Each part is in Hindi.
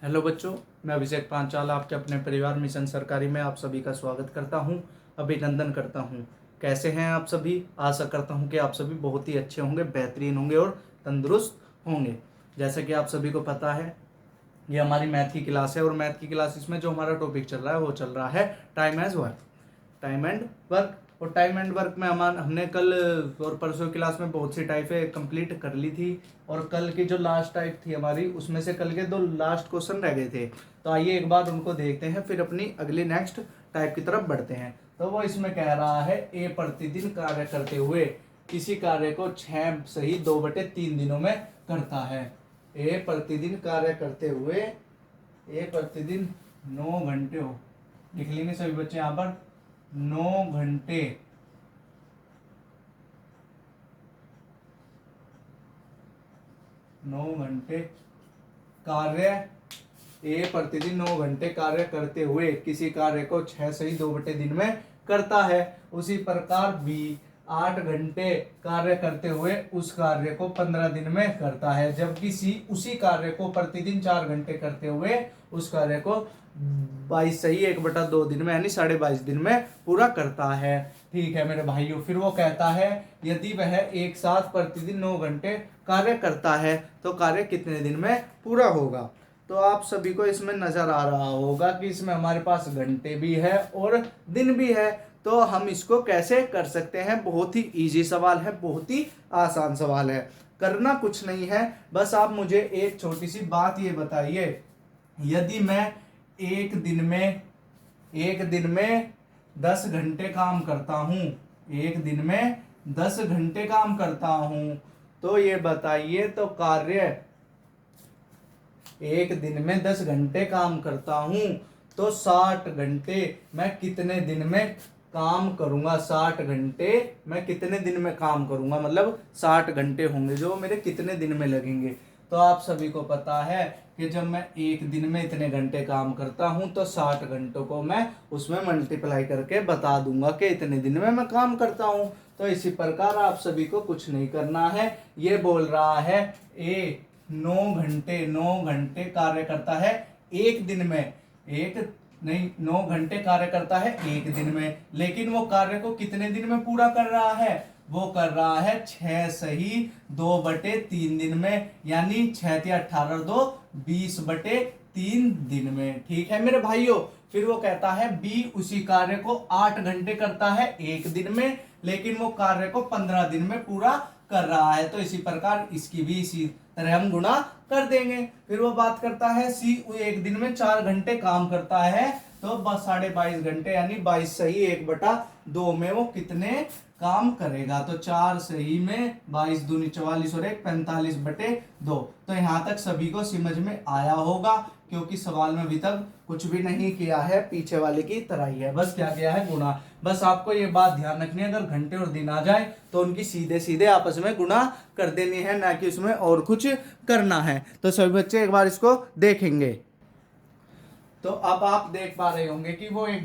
हेलो बच्चों, मैं अभिषेक पांचाल आपके अपने परिवार मिशन सरकारी में आप सभी का स्वागत करता हूं, अभिनंदन करता हूं। कैसे हैं आप सभी? आशा करता हूं कि आप सभी बहुत ही अच्छे होंगे, बेहतरीन होंगे और तंदुरुस्त होंगे। जैसा कि आप सभी को पता है, ये हमारी मैथ की क्लास है और मैथ की क्लास इसमें जो हमारा टॉपिक चल रहा है वो चल रहा है time as work. Time and work. और टाइम एंड वर्क में हमने कल और परसों क्लास में बहुत सी टाइपें कंप्लीट कर ली थी। और कल की जो लास्ट टाइप थी हमारी, उसमें से कल के दो लास्ट क्वेश्चन रह गए थे। तो आइए एक बार उनको देखते हैं, फिर अपनी अगली नेक्स्ट टाइप की तरफ बढ़ते हैं। तो वो इसमें कह रहा है, ए प्रतिदिन कार्य करते हुए किसी कार्य को 6 सही 2/3 दिनों में करता है। ए प्रतिदिन कार्य करते हुए, ए प्रतिदिन 9 घंटे हो, लिख लेंगे सभी बच्चे यहाँ पर, 9 घंटे 9 घंटे कार्य, ए प्रतिदिन 9 घंटे कार्य करते हुए किसी कार्य को 6 सही 2/दिन में करता है। उसी प्रकार बी 8 घंटे कार्य करते हुए उस कार्य को 15 दिन में करता है, जबकि सी उसी कार्य को प्रतिदिन 4 घंटे करते हुए उस कार्य को 22 सही 1/2 दिन में यानी 22.5 दिन में पूरा करता है। ठीक है मेरे भाइयों, फिर वो कहता है यदि वह एक साथ प्रतिदिन 9 घंटे कार्य करता है तो कार्य कितने दिन में पूरा होगा। तो आप सभी को इसमें नजर आ रहा होगा कि इसमें हमारे पास घंटे भी है और दिन भी है। तो हम इसको कैसे कर सकते हैं? बहुत ही इजी सवाल है, बहुत ही आसान सवाल है। करना कुछ नहीं है, बस आप मुझे एक छोटी सी बात ये बताइए, यदि मैं एक दिन में 10 घंटे काम करता हूं, एक दिन में 10 घंटे काम करता हूं, तो ये बताइए, तो कार्य एक दिन में 10 घंटे काम करता हूं तो 60 घंटे मैं कितने दिन में काम करूंगा? 60 घंटे मैं कितने दिन में काम करूंगा, मतलब 60 घंटे होंगे जो मेरे कितने दिन में लगेंगे। तो आप सभी को पता है कि जब मैं एक दिन में इतने घंटे काम करता हूं तो 60 घंटों को मैं उसमें मल्टीप्लाई करके बता दूंगा कि इतने दिन में मैं काम करता हूं। तो इसी प्रकार आप सभी को कुछ नहीं करना है। ये बोल रहा है ए 9 घंटे कार्य करता है एक दिन में, एक नहीं 9 घंटे कार्य करता है एक दिन में, लेकिन वो कार्य को कितने दिन में पूरा कर रहा है? वो कर रहा है 6 सही 2/3 दिन में, यानी 6×3 = 18 2 20/3 दिन में। ठीक है मेरे भाइयों। फिर वो कहता है बी उसी कार्य को 8 घंटे करता है एक दिन में, लेकिन वो कार्य को 15 दिन में पूरा कर रहा है। तो इसी प्रकार इसकी भी इसी तरह हम गुणा कर देंगे। फिर वो बात करता है सी एक दिन में 4 घंटे काम करता है, तो बस 22.5 घंटे यानी 22 सही 1/2 में वो कितने काम करेगा? तो 4 सही में 22×2 = 44 और 1 45/2। तो यहां तक सभी को समझ में आया होगा, क्योंकि सवाल में अभी तक कुछ भी नहीं किया है, पीछे वाले की तरह ही है, बस क्या किया है? गुणा। बस आपको ये बात ध्यान रखनी है, अगर घंटे और दिन आ जाए तो उनकी सीधे सीधे आपस में गुणा कर देनी है, ना कि उसमें और कुछ करना है। तो सभी बच्चे एक बार इसको देखेंगे। तो अब आप देख पा रहे होंगे कि वो एक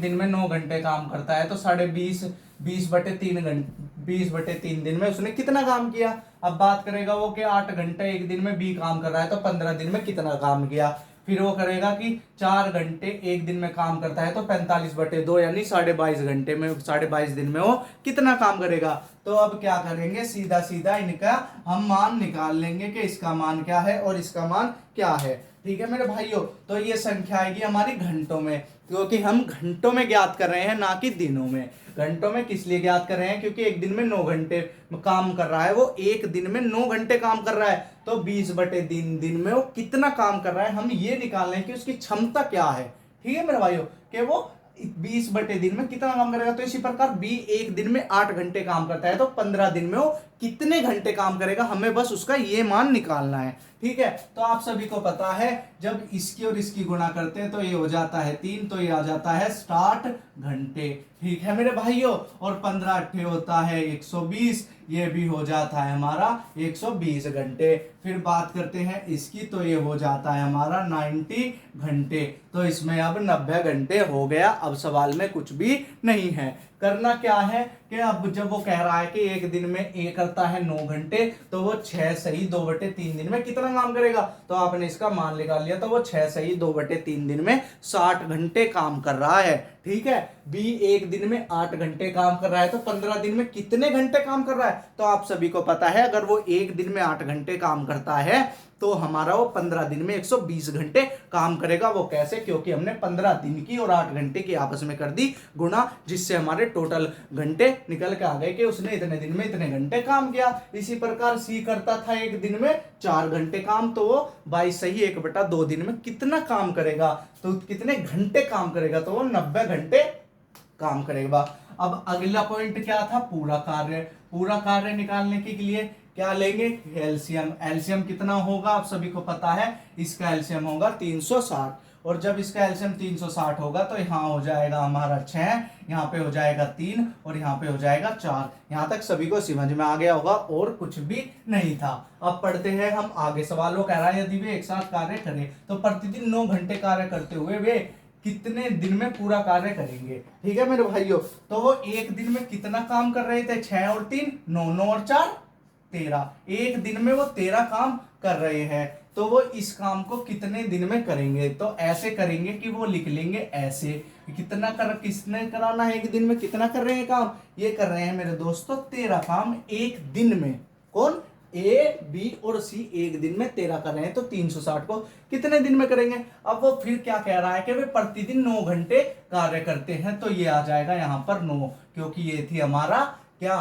दिन में 9 घंटे काम करता है, तो 20.5 20/3 दिन में उसने कितना काम किया? अब बात करेगा वो कि 8 घंटे एक दिन में बी काम कर रहा है, तो 15 दिन में कितना काम किया। फिर वो करेगा कि 4 घंटे एक दिन में काम करता है, तो 45/2 यानी 22.5 घंटे में 22.5 दिन में वो कितना काम करेगा। तो अब क्या करेंगे, सीधा सीधा इनका हम मान निकाल लेंगे कि इसका मान क्या है और इसका मान क्या है। ठीक है मेरे भाइयों। तो ये संख्या आएगी हमारी घंटों में, क्योंकि हम घंटों में ज्ञात कर रहे हैं, ना कि दिनों में। घंटों में किस लिए ज्ञात कर रहे हैं? क्योंकि एक दिन में 9 घंटे काम कर रहा है, वो एक दिन में 9 घंटे काम कर रहा है, तो 20/3 दिन में वो कितना काम कर रहा है, हम ये निकाल रहे हैं कि उसकी क्षमता क्या है। ठीक है मेरे भाइयों, कि वो 20/दिन में कितना काम करेगा। तो इसी प्रकार बी एक दिन में 8 घंटे काम करता है, तो 15 दिन में वो कितने घंटे काम करेगा, हमें बस उसका ये मान निकालना है। ठीक है। तो आप सभी को पता है जब इसकी और इसकी गुणा करते हैं तो ये हो जाता है 3, तो ये आ जाता है 60 घंटे। ठीक है मेरे भाइयों। और 15 होता है 120, ये भी हो जाता है हमारा 120 घंटे। फिर बात करते हैं इसकी, तो ये हो जाता है हमारा 90 घंटे। तो इसमें अब 90 घंटे हो गया, अब सवाल में कुछ भी नहीं है। करना क्या है कि अब जब वो कह रहा है कि एक दिन में ए करता है 9 घंटे, तो वो 6 सही 2/3 दिन में कितना काम करेगा, तो आपने इसका मान निकाल लिया, तो वो 6 सही 2/3 दिन में 60 घंटे काम कर रहा है। ठीक है, बी एक दिन में 8 घंटे काम कर रहा है, तो 15 दिन में कितने घंटे काम कर रहा है, तो आप सभी को पता है अगर वो एक दिन में 8 घंटे काम करता है तो हमारा वो 15 दिन में 120 घंटे काम करेगा। वो कैसे, क्योंकि हमने 15 दिन की और 8 घंटे की आपस में कर दी गुणा, जिससे हमारे टोटल घंटे निकल के आ गए कि उसने इतने दिन में इतने घंटे काम किया। इसी प्रकार सी करता था एक दिन में 4 घंटे काम, तो वो 22 सही 1/2 दिन में कितना काम करेगा, तो कितने घंटे काम करेगा, तो वो 90 घंटे काम करेगा। अब अगला पॉइंट क्या था, पूरा कार्य। पूरा कार्य निकालने के लिए क्या लेंगे, एलसीएम। एलसीएम कितना होगा आप सभी को पता है, इसका एलसीएम होगा 360, और जब इसका एलसीएम 360 होगा तो यहाँ हो जाएगा हमारा 6, यहाँ पे हो जाएगा 3 और यहाँ पे हो जाएगा 4। यहाँ तक सभी को समझ में आ गया होगा और कुछ भी नहीं था। अब पढ़ते हैं हम आगे। सवाल वो कह रहा है यदि वे एक साथ कार्य करें तो प्रतिदिन 9 घंटे कार्य करते हुए वे कितने दिन में पूरा कार्य करेंगे। ठीक है मेरे भाइयों, तो वो एक दिन में कितना काम कर रहे थे, 6 और 3 9, 9 और 4 13, एक दिन में वो 13 काम कर रहे हैं। तो वो इस काम को कितने दिन में करेंगे, तो ऐसे करेंगे कि वो लिख लेंगे ऐसे, कितना कर किसने कराना है, एक दिन में कितना कर रहे हैं काम, ये कर रहे हैं मेरे दोस्तों 13 काम एक दिन में। कौन, ए बी और सी एक दिन में 13 कर रहे हैं, तो 360 को कितने दिन में करेंगे। अब वो फिर क्या कह रहा है कि वे प्रतिदिन 9 घंटे कार्य करते हैं, तो ये आ जाएगा यहाँ पर 9, क्योंकि ये थी हमारा क्या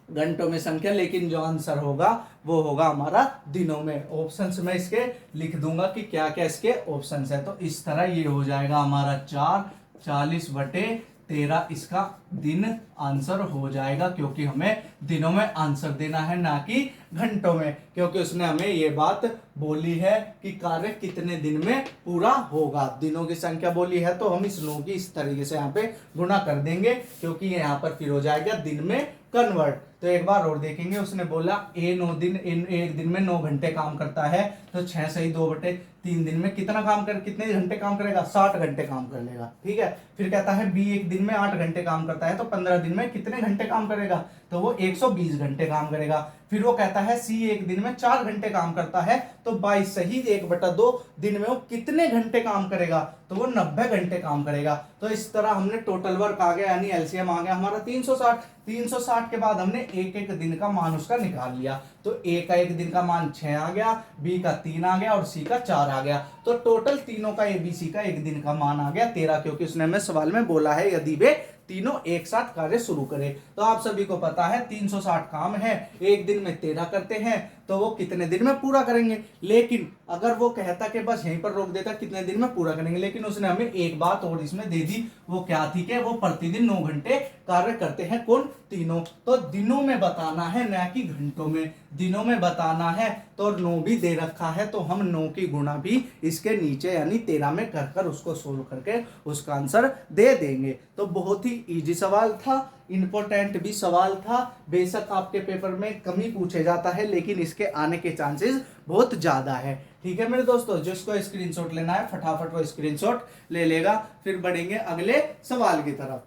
घंटों में संख्या, लेकिन जो आंसर होगा वो होगा हमारा दिनों में। ऑप्शंस में इसके लिख दूंगा कि क्या क्या इसके ऑप्शंस है, तो इस तरह ये हो जाएगा हमारा 4 40/13 इसका दिन आंसर हो जाएगा, क्योंकि हमें दिनों में आंसर देना है ना कि घंटों में, क्योंकि उसने हमें ये बात बोली है कि कार्य कितने दिन में पूरा होगा। दिनों की संख्या बोली है तो हम इस 9 की इस तरीके से यहाँ पे गुणा कर देंगे, क्योंकि ये यहाँ पर फिर हो जाएगा दिन में कन्वर्ट। तो एक बार और देखेंगे, उसने बोला ए 9 दिन एक दिन में 9 घंटे काम करता है, तो 6 सही 2/3 दिन में कितना काम कर कितने घंटे काम करेगा, 60 घंटे काम कर लेगा। ठीक है, फिर कहता है बी एक दिन में 8 घंटे काम करता है, तो 15 दिन में कितने घंटे काम करेगा, तो वो 120 घंटे काम करेगा। फिर वो कहता है सी एक दिन में 4 घंटे काम करता है, तो 22 सही 1/2 दिन में वो कितने घंटे काम करेगा, तो वो 90 घंटे काम करेगा। तो इस तरह हमने टोटल वर्क आ गया, यानी एलसीएम आ गया हमारा 360। 360 के बाद हमने एक एक दिन का मान उसका निकाल लिया, तो ए का एक दिन का मान 6 आ गया, बी का 3 आ गया और सी का 4 आ गया। तो टोटल तीनों का एबीसी का एक दिन का मान आ गया 13, क्योंकि उसने हमें सवाल में बोला है यदि वे तीनों एक साथ कार्य शुरू करें। तो आप सभी को पता है 360 काम है, एक दिन में 13 करते हैं, तो वो कितने दिन में पूरा करेंगे। लेकिन अगर वो कहता कि बस यहीं पर रोक देता कितने दिन में पूरा करेंगे, लेकिन उसने हमें एक बात और इसमें दे दी, वो क्या थी कि वो प्रतिदिन 9 घंटे कार्य करते हैं, कौन, तीनों। तो दिनों में बताना है ना कि घंटों में, दिनों में बताना है, तो 9 भी दे रखा है, तो हम 9 की गुणा भी इसके नीचे यानी 13 में कर उसको सोल्व करके उसका आंसर दे देंगे। तो बहुत ही इजी सवाल था, इंपॉर्टेंट भी सवाल था। बेशक आपके पेपर में कम ही पूछे जाता है, लेकिन इसके आने के चांसेस बहुत ज्यादा है। ठीक है मेरे दोस्तों, जिसको स्क्रीनशॉट लेना है फटाफट वो स्क्रीनशॉट ले लेगा। फिर बढ़ेंगे अगले सवाल की तरफ।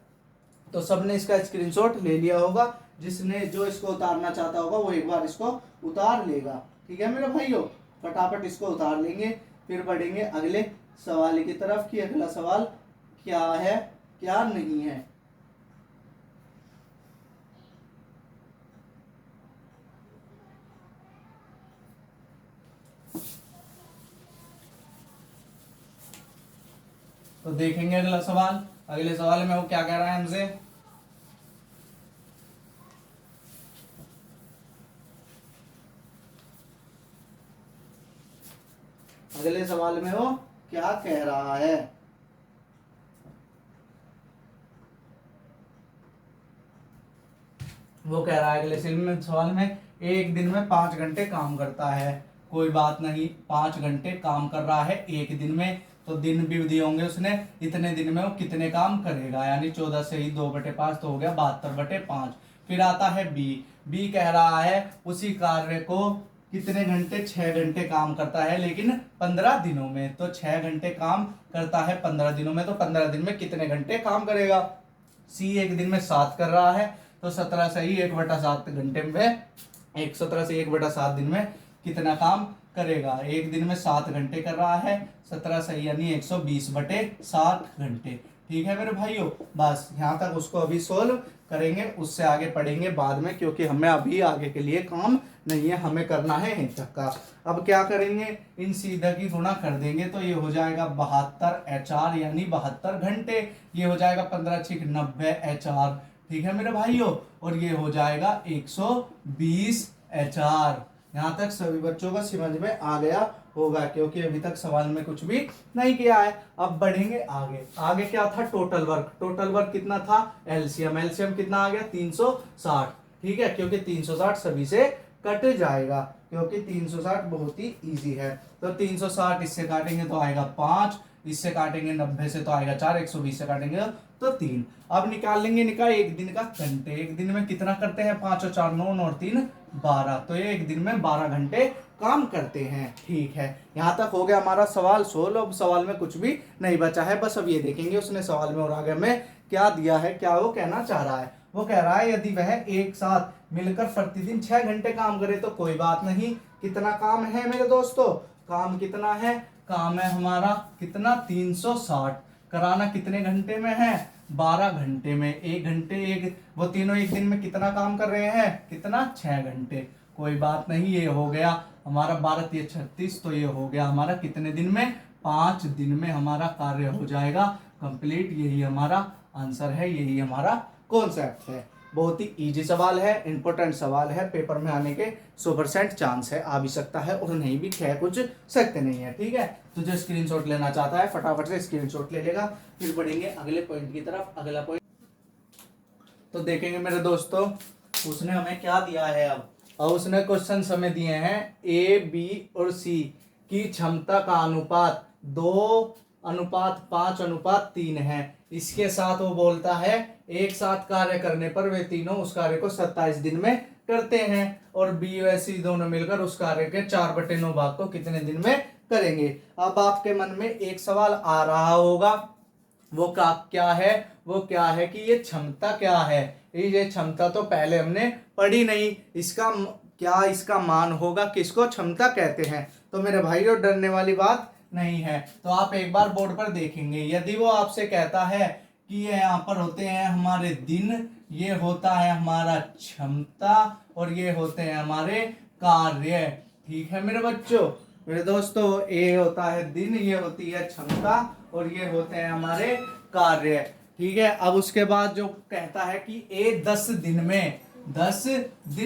तो सबने इसका स्क्रीनशॉट ले लिया होगा, जिसने जो इसको उतारना चाहता होगा वो एक बार इसको उतार लेगा। ठीक है मेरे भाइयों, फटाफट इसको उतार लेंगे। फिर बढ़ेंगे अगले सवाल की तरफ कि अगला सवाल क्या है क्या नहीं है। तो देखेंगे अगला सवाल। अगले सवाल में वो क्या कह रहा है हमसे, अगले सवाल में वो क्या कह रहा है। वो कह रहा है अगले सवाल में एक दिन में 5 घंटे काम करता है। कोई बात नहीं, 5 घंटे काम कर रहा है एक दिन में, तो दिन भी दिए होंगे उसने, इतने दिन में वो कितने काम करेगा, यानी 14 से ही 2/5 तो हो गया 72/5। फिर आता है बी कह रहा है उसी कार्य को कितने घंटे, 6 घंटे काम करता है, लेकिन 15 दिनों में। तो 6 घंटे काम करता है 15 दिनों में, तो 15 दिन में कितने घंटे काम करेगा। सी एक दिन में 7 कर रहा है, तो 17 से ही 1/7 घंटे में 17 से 1/7 दिन में कितना काम करेगा। एक दिन में 7 घंटे कर रहा है, 17 सही यानी 120/7 घंटे। ठीक है मेरे भाइयों, बस यहाँ तक उसको अभी सोल्व करेंगे, उससे आगे पढ़ेंगे बाद में, क्योंकि हमें अभी आगे के लिए काम नहीं है, हमें करना है इन तक का। अब क्या करेंगे, इन सीधा की गुणा कर देंगे तो ये हो जाएगा 72 HR यानी 72 घंटे। ये हो जाएगा 15 × 90 HR। ठीक है मेरे भाइयों, और ये हो जाएगा 120 HR। यहाँ तक सभी बच्चों को समझ में आ गया होगा, क्योंकि अभी तक सवाल में कुछ भी नहीं किया है। अब बढ़ेंगे आगे। आगे क्या था, टोटल वर्क। टोटल वर्क कितना था, एलसीएम। एलसीएम कितना आ गया, 360। ठीक है, क्योंकि 360 सभी से कट जाएगा, क्योंकि 360 बहुत ही इजी है। तो 360 इससे काटेंगे तो आएगा 5, इससे काटेंगे 90 से तो आएगा 4, 120 से काटेंगे तो 3। अब निकाल लेंगे एक दिन का घंटे। एक दिन में कितना करते हैं, 5 और 4 9 और 3 12, तो ये एक दिन में 12 घंटे काम करते हैं। ठीक है, यहाँ तक हो गया हमारा सवाल सोल्व। अब सवाल में कुछ भी नहीं बचा है, बस अब ये देखेंगे उसने सवाल में और आगे में क्या दिया है, क्या वो कहना चाह रहा है। वो कह रहा है यदि वह एक साथ मिलकर प्रतिदिन 6 घंटे काम करे तो कोई बात नहीं। कितना काम है मेरे दोस्तों, काम कितना है, काम है हमारा कितना, 360। कराना कितने घंटे में है, 12 घंटे में। एक घंटे एक, वो तीनों एक दिन में कितना काम कर रहे हैं, कितना, 6 घंटे। कोई बात नहीं, ये हो गया हमारा 12 × 36, तो ये हो गया हमारा कितने दिन में, 5 दिन में हमारा कार्य हो जाएगा कंप्लीट। यही हमारा आंसर है, यही हमारा कॉन्सेप्ट है। बहुत ही इजी सवाल है, इंपॉर्टेंट सवाल है, पेपर में आने के 100% चांस है, आ भी सकता है और नहीं भी कह कुछ सकते नहीं है। ठीक है, तो जो स्क्रीनशॉट लेना चाहता है फटाफट से स्क्रीनशॉट ले लेगा। फिर बढ़ेंगे अगले पॉइंट की तरफ। अगला पॉइंट तो देखेंगे मेरे दोस्तों, उसने हमें क्या दिया है। अब उसने क्वेश्चन हमें दिए हैं ए, बी और सी की क्षमता का अनुपात 2:5:3 है। इसके साथ वो बोलता है एक साथ कार्य करने पर वे तीनों उस कार्य को 27 दिन में करते हैं, और बी व सी दोनों मिलकर उस कार्य के 4/9 भाग को कितने दिन में करेंगे। अब आपके मन में एक सवाल आ रहा होगा, वो क्या है, वो क्या है कि ये क्षमता क्या है। ये क्षमता तो पहले हमने पढ़ी नहीं, इसका क्या इसका मान होगा, किसको क्षमता कहते हैं। तो मेरे भाइयों डरने वाली बात नहीं है, तो आप एक बार बोर्ड पर देखेंगे। यदि वो आपसे कहता है कि ये यहाँ पर होते हैं हमारे दिन, ये होता है हमारा क्षमता, और ये होते हैं हमारे कार्य। ठीक है मेरे बच्चों, मेरे दोस्तों, ये होता है दिन, ये होती है क्षमता, और ये होते हैं हमारे कार्य। ठीक है, अब उसके बाद जो कहता है कि ए 10 दिन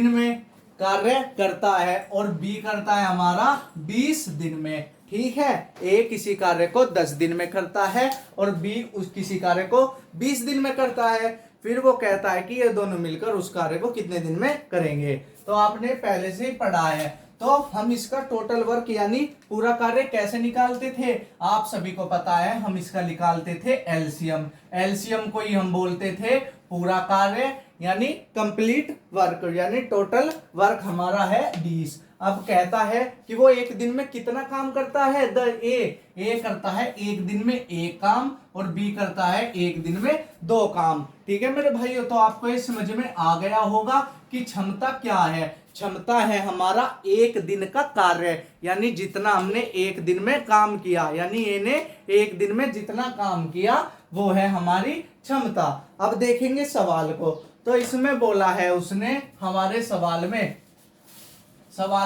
में कार्य करता है, और बी करता है हमारा 20 दिन में। ठीक है, ए किसी कार्य को 10 दिन में करता है और बी उस किसी कार्य को 20 दिन में करता है। फिर वो कहता है कि ये दोनों मिलकर उस कार्य को कितने दिन में करेंगे। तो आपने पहले से ही पढ़ा है, तो हम इसका टोटल वर्क यानी पूरा कार्य कैसे निकालते थे, आप सभी को पता है। हम इसका निकालते थे एलसीएम। एलसीएम को ही हम बोलते थे पूरा कार्य यानी कंप्लीट वर्क, यानी टोटल वर्क हमारा है 20। अब कहता है कि वो एक दिन में कितना काम करता है, ए करता है एक दिन में एक काम, और बी करता है एक दिन में 2 काम। ठीक है मेरे भाइयों, तो आपको ये समझ में आ गया होगा कि क्षमता क्या है। क्षमता है हमारा एक दिन का कार्य, यानी जितना हमने एक दिन में काम किया, यानी इन्हें एक दिन में जितना काम किया वो है हमारी क्षमता। अब देखेंगे सवाल को, तो इसमें बोला है उसने हमारे सवाल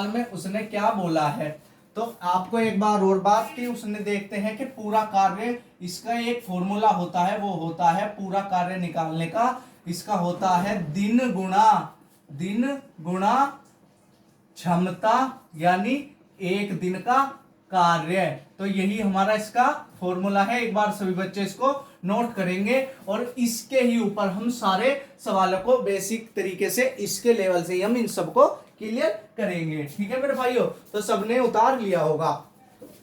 में उसने क्या बोला है। तो आपको एक बार और बात की उसने, देखते हैं कि पूरा कार्य, इसका एक फॉर्मूला होता है, वो होता है पूरा कार्य निकालने का, इसका होता है दिन गुणा क्षमता, यानी एक दिन का कार्य। तो यही हमारा इसका फॉर्मूला है। एक बार सभी बच्चे इसको नोट करेंगे, और इसके ही ऊपर हम सारे सवालों को बेसिक तरीके से इसके लेवल से ही हम इन सबको क्लियर करेंगे। ठीक है मेरे भाइयों, तो सबने उतार लिया होगा।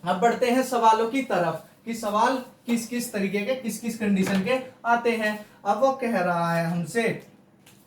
अब बढ़ते हैं सवालों की तरफ कि सवाल किस किस तरीके के, किस किस कंडीशन के आते हैं। अब वो कह रहा है हमसे,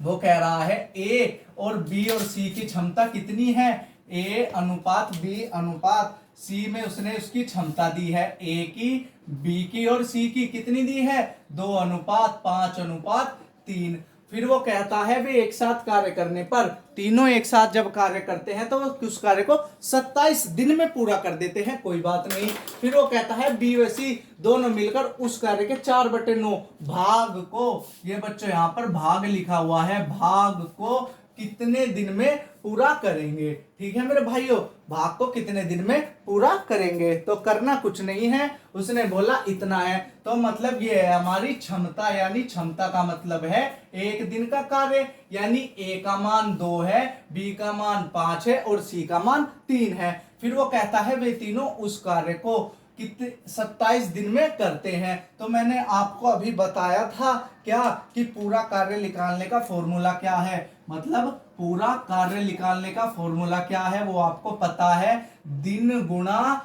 वो कह रहा है ए और बी और सी की क्षमता कितनी है। ए अनुपात बी अनुपात सी में उसने उसकी क्षमता दी है, ए की, बी की और सी की कितनी दी है, 2:5:3। फिर वो कहता है वे एक साथ कार्य करने पर, तीनों एक साथ जब कार्य करते हैं तो वो उस कार्य को 27 दिन में पूरा कर देते हैं, कोई बात नहीं। फिर वो कहता है बी व सी दोनों मिलकर उस कार्य के 4/9 भाग को, ये बच्चों यहां पर भाग लिखा हुआ है, भाग को कितने दिन में पूरा करेंगे। ठीक है मेरे भाइयों, भाग को कितने दिन में पूरा करेंगे, तो करना कुछ नहीं है, उसने बोला इतना है, तो मतलब ये है हमारी क्षमता, यानी क्षमता का मतलब है एक दिन का कार्य, यानी ए का मान 2 है, बी का मान 5 है और सी का मान 3 है। फिर वो कहता है वे तीनों उस कार्य को कितने 27 दिन में करते हैं। तो मैंने आपको अभी बताया था क्या कि पूरा कार्य निकालने का फॉर्मूला क्या है, मतलब पूरा कार्य निकालने का फॉर्मूला क्या है वो आपको पता है, दिन गुणा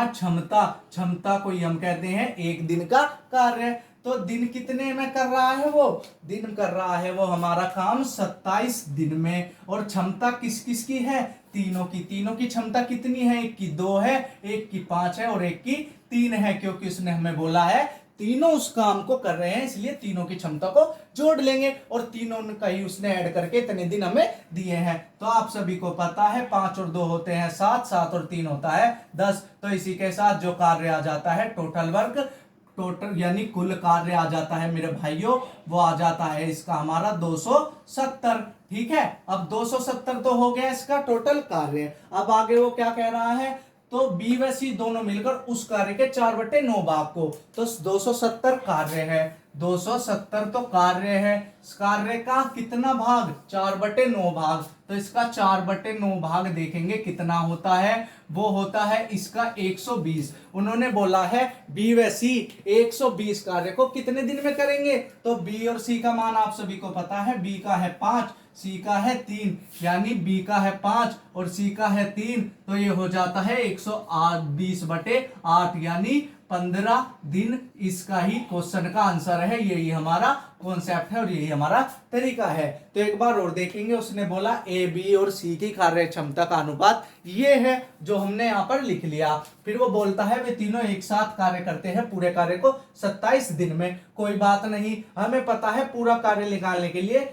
क्षमता, क्षमता को हम कहते हैं एक दिन का कार्य। तो दिन कितने में कर रहा है वो, दिन कर रहा है वो हमारा काम 27 दिन में। और क्षमता किस किस की है, तीनों की, तीनों की क्षमता कितनी है, एक की 2 है, एक की 5 है और एक की 3 है, क्योंकि उसने हमें बोला है तीनों उस काम को कर रहे हैं, इसलिए तीनों की क्षमता को जोड़ लेंगे और तीनों का ही उसने ऐड करके इतने दिन हमें दिए हैं। तो आप सभी को पता है 5 और 2 होते हैं 7, 7 और 3 होता है 10। तो इसी के साथ जो कार्य आ जाता है टोटल वर्क, टोटल यानी कुल कार्य आ जाता है मेरे भाइयों, वो आ जाता है इसका हमारा 270। ठीक है, अब 270 तो हो गया इसका टोटल कार्य। अब आगे वो क्या कह रहा है, तो बी व सी दोनों मिलकर उस कार्य के 4/9 भाग को, तो 270 कार्य है, 270 तो कार्य है, इस कार्य का कितना भाग, 4/9 भाग, तो इसका 4/9 भाग देखेंगे कितना होता है, वो होता है इसका 120। उन्होंने बोला है बी व सी 120 कार्य को कितने दिन में करेंगे, तो बी और सी का मान आप सभी को पता है, बी का है 5, सी का है 3, यानी बी का है 5 और सी का है 3, तो ये हो जाता है 120/8, यानी 15 दिन। इसका ही क्वेश्चन का आंसर है, यही हमारा कॉन्सेप्ट है और यही हमारा तरीका है। तो एक बार और देखेंगे, उसने बोला ए बी और सी की कार्य क्षमता का अनुपात ये है जो हमने यहाँ पर लिख लिया। फिर वो बोलता है वे तीनों एक साथ कार्य करते हैं पूरे कार्य को 27 दिन में, कोई बात नहीं, हमें पता है पूरा कार्य निकालने के लिए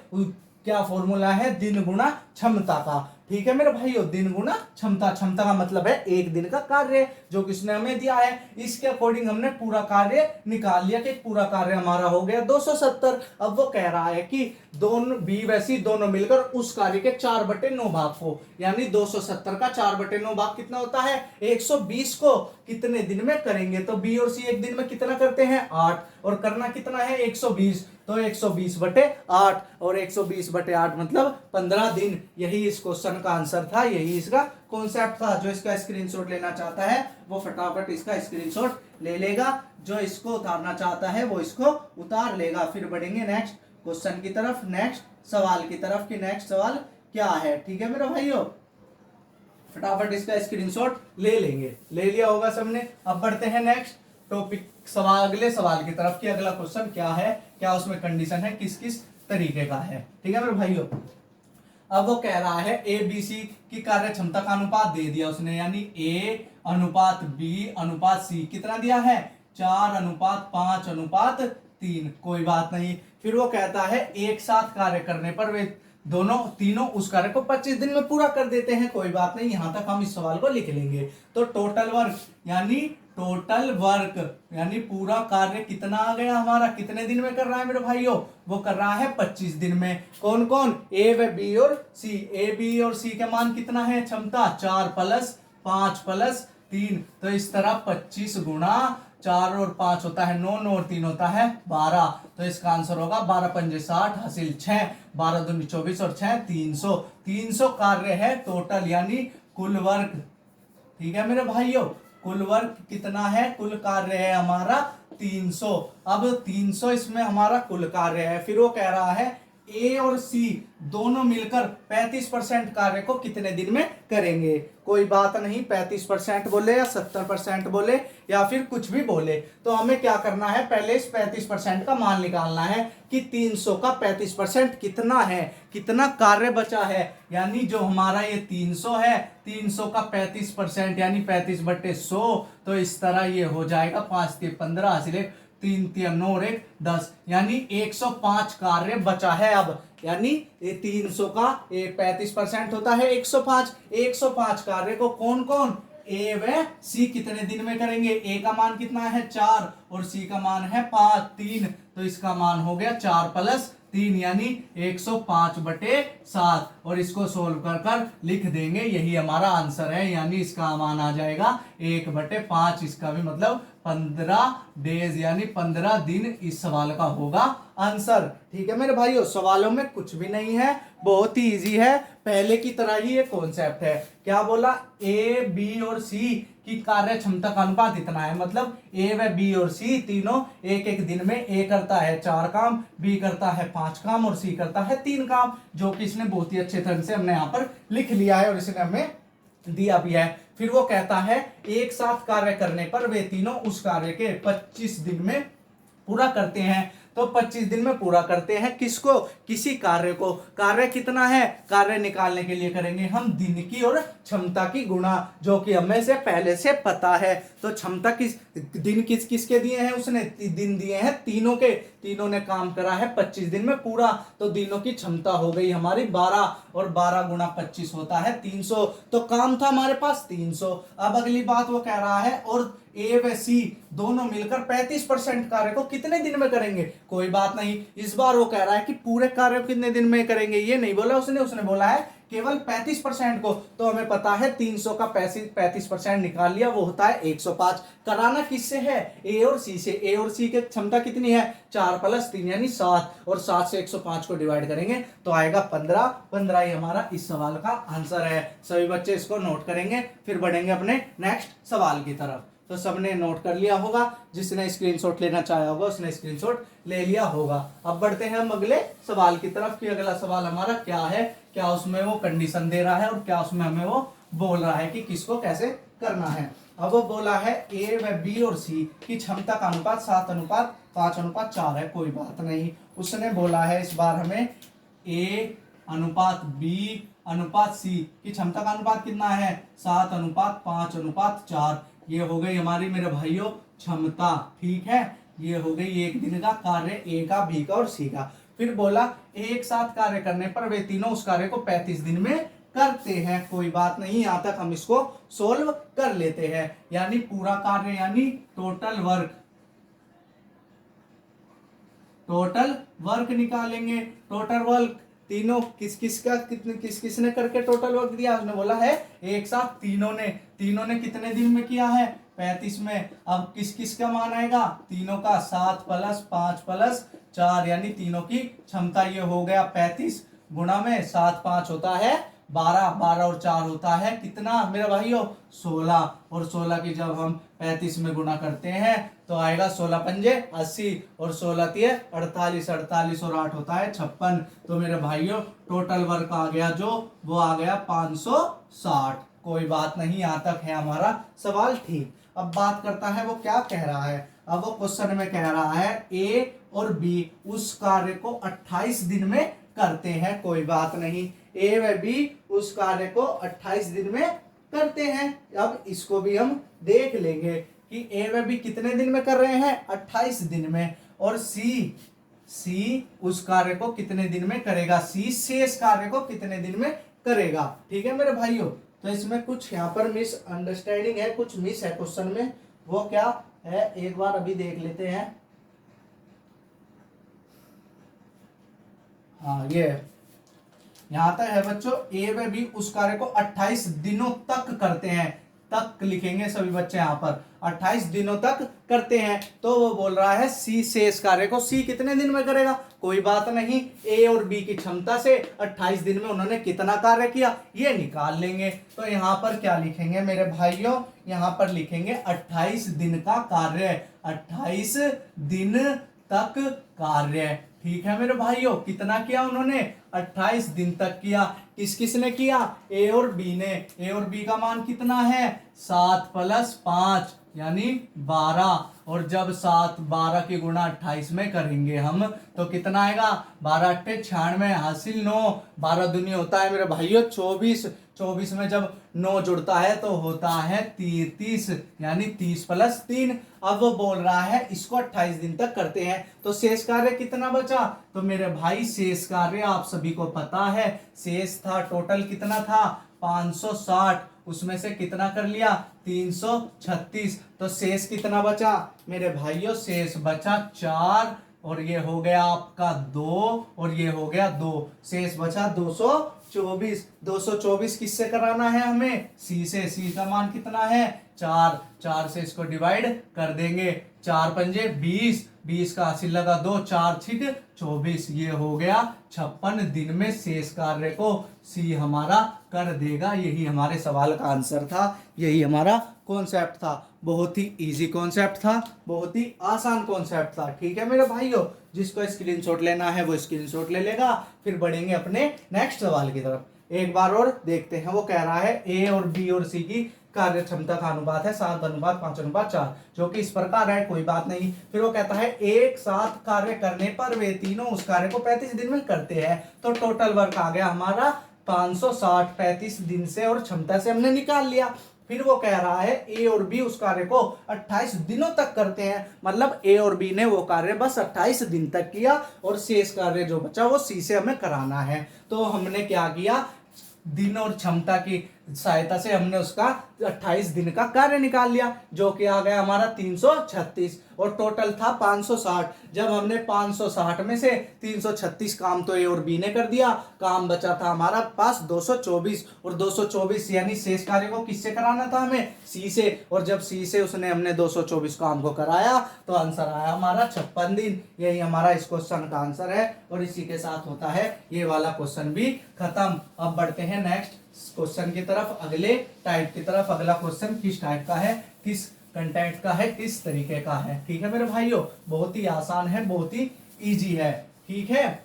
क्या फॉर्मूला है, दिन गुणा क्षमता का। ठीक है मेरे भाइयों, दिन गुणा क्षमता, क्षमता का मतलब है एक दिन का कार्य जो किसने हमें दिया है, इसके अकॉर्डिंग हमने पूरा कार्य निकाल लिया कि पूरा कार्य हमारा हो गया 270। अब वो कह रहा है कि दोनों बी व सी दोनों मिलकर उस कार्य के 4/9 भाग को, यानी 270 का 4/9 भाग कितना होता है, 120 को कितने दिन में करेंगे, तो बी और सी एक दिन में कितना करते हैं, 8, और करना कितना है 120, तो 120/8 और 120/8 मतलब 15 दिन। यही इस क्वेश्चन का आंसर था, यही इसका कॉन्सेप्ट था। जो इसका स्क्रीनशॉट लेना चाहता है वो फटाफट इसका स्क्रीनशॉट ले लेगा, जो इसको उतारना चाहता है वो इसको उतार लेगा। फिर बढ़ेंगे नेक्स्ट क्वेश्चन की तरफ, नेक्स्ट सवाल की तरफ कि नेक्स्ट सवाल क्या है। ठीक है मेरे भाइयों, फटाफट इसका स्क्रीनशॉट ले लेंगे, ले लिया होगा सबने। अब बढ़ते हैं नेक्स्ट टॉपिक, सवाल, अगले सवाल की तरफ कि अगला क्वेश्चन क्या है, क्या उसमें कंडीशन है, किस किस तरीके का है। ठीक है मेरे भाइयों, अब वो कह रहा है ए बी सी की कार्य क्षमता का अनुपात दे दिया उसने, यानी ए अनुपात बी अनुपात सी कितना दिया है, 4:5:3, कोई बात नहीं। फिर वो कहता है एक साथ कार्य करने पर वे दोनों तीनों उस कार्य को 25 दिन में पूरा कर देते हैं, कोई बात नहीं, यहां तक हम इस सवाल को लिख लेंगे। तो टोटल वर्क यानी पूरा कार्य कितना आ गया हमारा, कितने दिन में कर रहा है मेरे भाइयों, वो कर रहा है 25 दिन में। कौन कौन, ए व बी और सी, ए बी और सी का मान कितना है, क्षमता 4 + 5 + 3, तो इस तरह 25 गुणा 4 और 5 होता है 9, 9 और 3 होता है 12, तो इसका आंसर होगा 12×5 = 60 हासिल 6, 12 दूनी 24 और 6 300, 300 कार्य है टोटल, यानी कुल वर्क। ठीक है मेरे भाइयों, कुल वर्क कितना है, कुल कार्य है हमारा 300। अब 300 इसमें हमारा कुल कार्य है। फिर वो कह रहा है ए और सी दोनों मिलकर 35% कार्य को कितने दिन में करेंगे। कोई बात नहीं, 35% बोले या 70% बोले या फिर कुछ भी बोले, तो हमें क्या करना है, पहले इस 35% का मान निकालना है कि 300 का 35% कितना है, कितना कार्य बचा है। यानी जो हमारा ये 300 है, 300 का 35% यानी 35/100, तो इस तरह ये हो जाएगा 5 के 15 हासिल 3 3 9 और 1 10, यानी 105 कार्य बचा है अब। यानी ये 300 का 35% होता है 105, 105 कार्य को कौन कौन, ए व सी कितने दिन में करेंगे। ए का मान कितना है 4 और सी का मान है 5 3, तो इसका मान हो गया 4 + 3 यानी 105/7, और इसको सोल्व कर कर लिख देंगे, यही हमारा आंसर है। यानी इसका मान आ जाएगा 1/5, इसका भी मतलब 15 डेज यानी 15 दिन इस सवाल का होगा आंसर। ठीक है मेरे भाइयों, सवालों में कुछ भी नहीं है, बहुत ही इजी है, पहले की तरह ही ये कॉन्सेप्ट है। क्या बोला, ए बी और सी की कार्य क्षमता का अनुपात इतना है, मतलब ए व बी और सी तीनों एक एक दिन में, ए करता है 4 काम, बी करता है 5 काम और सी करता है 3 काम, जो कि इसने बहुत ही अच्छे तरह से हमने यहाँ पर लिख लिया है और इसने हमें दिया भी है। फिर वो कहता है एक साथ कार्य करने पर वे तीनों उस कार्य के 25 दिन में पूरा करते हैं। तो 25 दिन में पूरा करते हैं किसको, किसी कार्य को। कार्य कितना है, कार्य निकालने के लिए करेंगे हम दिन की और क्षमता की गुणा, जो कि हमें से पहले से पता है। तो क्षमता किस दिन किस किसके दिए हैं, उसने दिन दिए हैं तीनों के, तीनों ने काम करा है 25 दिन में पूरा, तो दिनों की क्षमता हो गई हमारी 12, और 12 गुणा 25 होता है 300, तो काम था हमारे पास 300। अब अगली बात वो कह रहा है और ए व सी दोनों मिलकर 35% कार्य को कितने दिन में करेंगे। कोई बात नहीं, इस बार वो कह रहा है कि पूरे कार्य को कितने दिन में करेंगे, ये नहीं बोला उसने बोला है केवल 35% को। तो हमें पता है 300 का 35% निकाल लिया, वो होता है 105। कराना किससे है, ए और सी से। ए और सी की क्षमता कितनी है, 4 + 3 यानी 7, और 7 से 105 को डिवाइड करेंगे तो आएगा 15। 15 ही हमारा इस सवाल का आंसर है। सभी बच्चे इसको नोट करेंगे, फिर बढ़ेंगे अपने नेक्स्ट सवाल की तरफ। तो सबने नोट कर लिया होगा, जिसने स्क्रीनशॉट लेना चाहा होगा उसने स्क्रीनशॉट ले लिया होगा। अब बढ़ते हैं हम अगले सवाल की तरफ कि अगला सवाल हमारा क्या है, क्या उसमें वो कंडीशन दे रहा है और क्या उसमें हमें वो बोल रहा है कि किसको कैसे करना है। अब वो बोला है ए व बी और सी की क्षमता का अनुपात 7:5:4 है। कोई बात नहीं, उसने बोला है इस बार हमें ए अनुपात बी अनुपात सी की क्षमता का अनुपात कितना है, 7:5:4। ये हो गई हमारी मेरे भाइयों क्षमता। ठीक है, ये हो गई एक दिन का कार्य ए का, बी का और सी का। फिर बोला एक साथ कार्य करने पर वे तीनों उस कार्य को 35 दिन में करते हैं। कोई बात नहीं, यहां तक हम इसको सोल्व कर लेते हैं। यानी पूरा कार्य यानी टोटल वर्क निकालेंगे। टोटल वर्क तीनों किस किसने करके टोटल वर्क दिया, उसने बोला है एक साथ तीनों ने कितने दिन में किया है, 35 में। अब किस का मान आएगा, तीनों का, 7 + 5 + 4 यानी तीनों की क्षमता। ये हो गया 35 गुणा में 7 5 होता है 12, 12 और 4 होता है कितना मेरे भाइयों, 16, और 16 की जब हम 35 में गुणा करते हैं तो आएगा 16 पंजे 80 और 16 तिये 48, 48 और 8 होता है 56। तो मेरे भाइयों टोटल वर्क आ गया जो, वो आ गया 560। कोई बात नहीं, यहाँ तक है हमारा सवाल ठीक। अब बात करता है वो क्या कह रहा है। अब वो क्वेश्चन में कह रहा है ए और बी उस कार्य को 28 दिन में करते हैं। कोई बात नहीं, ए व बी उस कार्य को 28 दिन में करते हैं। अब इसको भी हम देख लेंगे कि ए व बी कितने दिन में कर रहे हैं, 28 दिन में, और सी उस कार्य को कितने दिन में करेगा, सी शेष कार्य को कितने दिन में करेगा। ठीक है मेरे भाइयों, तो इसमें कुछ यहाँ पर मिसअंडरस्टैंडिंग है, कुछ मिस है क्वेश्चन में, वो क्या है एक बार अभी देख लेते हैं। हाँ, ये यहां तक है बच्चों, ए व बी उस कार्य को 28 दिनों तक करते हैं। तक लिखेंगे सभी बच्चे यहाँ पर, 28 दिनों तक करते हैं। तो वो बोल रहा है सी शेष कार्य को, सी कितने दिन में करेगा। कोई बात नहीं, ए और बी की क्षमता से 28 दिन में उन्होंने कितना कार्य किया ये निकाल लेंगे। तो यहाँ पर क्या लिखेंगे मेरे भाइयों, यहाँ पर लिखेंगे 28 दिन का कार्य, 28 दिन तक कार्य। ठीक है मेरे भाइयों, कितना किया उन्होंने, 28 दिन तक किया। किस किसने किया, ए और बी ने। ए और बी का मान कितना है, 7 + 5 यानी 12। और जब 7 12 की गुणा 28 में करेंगे हम तो कितना आएगा, 12 × 8 = 96 हासिल 9। 12 दूनी होता है मेरे भाइयों 24। 24 में जब 9 जुड़ता है तो होता है 33 यानी 30 + 3। अब वो बोल रहा है इसको 28 दिन तक करते हैं तो शेष कार्य कितना बचा। तो मेरे भाई शेष कार्य आप सभी को पता है, शेष था टोटल कितना था 560, उसमें से कितना कर लिया 336। तो शेष कितना बचा मेरे भाइयों, शेष बचा 4 और ये हो गया आपका 2 और ये हो गया 2, शेष बचा 224। 224 किससे कराना है हमें, सी से। सी का मान कितना है 4, 4 से इसको डिवाइड कर देंगे, 4 पंजे 20, 20 का हासिल लगा 2, 4 छिक 24, ये हो गया 56 दिन में शेष कार्य को सी हमारा कर देगा। यही हमारे सवाल का आंसर था, यही हमारा कॉन्सेप्ट था। बहुत ही इजी कॉन्सेप्ट था, बहुत ही आसान कॉन्सेप्ट था। ठीक है मेरे भाइयों, जिसको स्क्रीनशॉट लेना है वो स्क्रीनशॉट ले लेगा। फिर बढ़ेंगे अपने नेक्स्ट सवाल की तरफ। एक बार और देखते हैं, वो कह रहा है ए और बी और सी की कार्य क्षमता का अनुपात है 7:5:4, जो कि इस प्रकार है, कोई बात नहीं। फिर वो कहता है एक साथ कार्य करने पर वे तीनों उस कार्य को 35 दिन में करते हैं। तो टोटल वर्क आ गया हमारा 560 35 दिन से और क्षमता से हमने निकाल लिया। फिर वो कह रहा है ए और बी उस कार्य को 28 दिनों तक करते हैं, मतलब ए और बी ने वो कार्य बस 28 दिन तक किया और शेष कार्य जो बचा वो सी से हमें कराना है। तो हमने क्या किया, दिन और क्षमता की सहायता से हमने उसका 28 दिन का कार्य निकाल लिया, जो कि आ गया हमारा 336 और टोटल था 560। जब हमने 560 में से 336 काम तो ए और बी ने कर दिया, काम बचा था हमारा पास 224 और 224 यानी शेष कार्य को किससे कराना था हमें, सी से। और जब सी से उसने हमने 224 काम को कराया तो आंसर आया हमारा 56 दिन। यही हमारा इस क्वेश्चन का आंसर है और इसी के साथ होता है ये वाला क्वेश्चन भी खत्म। अब बढ़ते हैं नेक्स्ट क्वेश्चन की तरफ, अगले टाइप की तरफ। अगला क्वेश्चन किस टाइप का है, किस कंटेंट का है, किस तरीके का है। ठीक है मेरे भाइयों, बहुत ही आसान है, बहुत ही इजी है। ठीक है,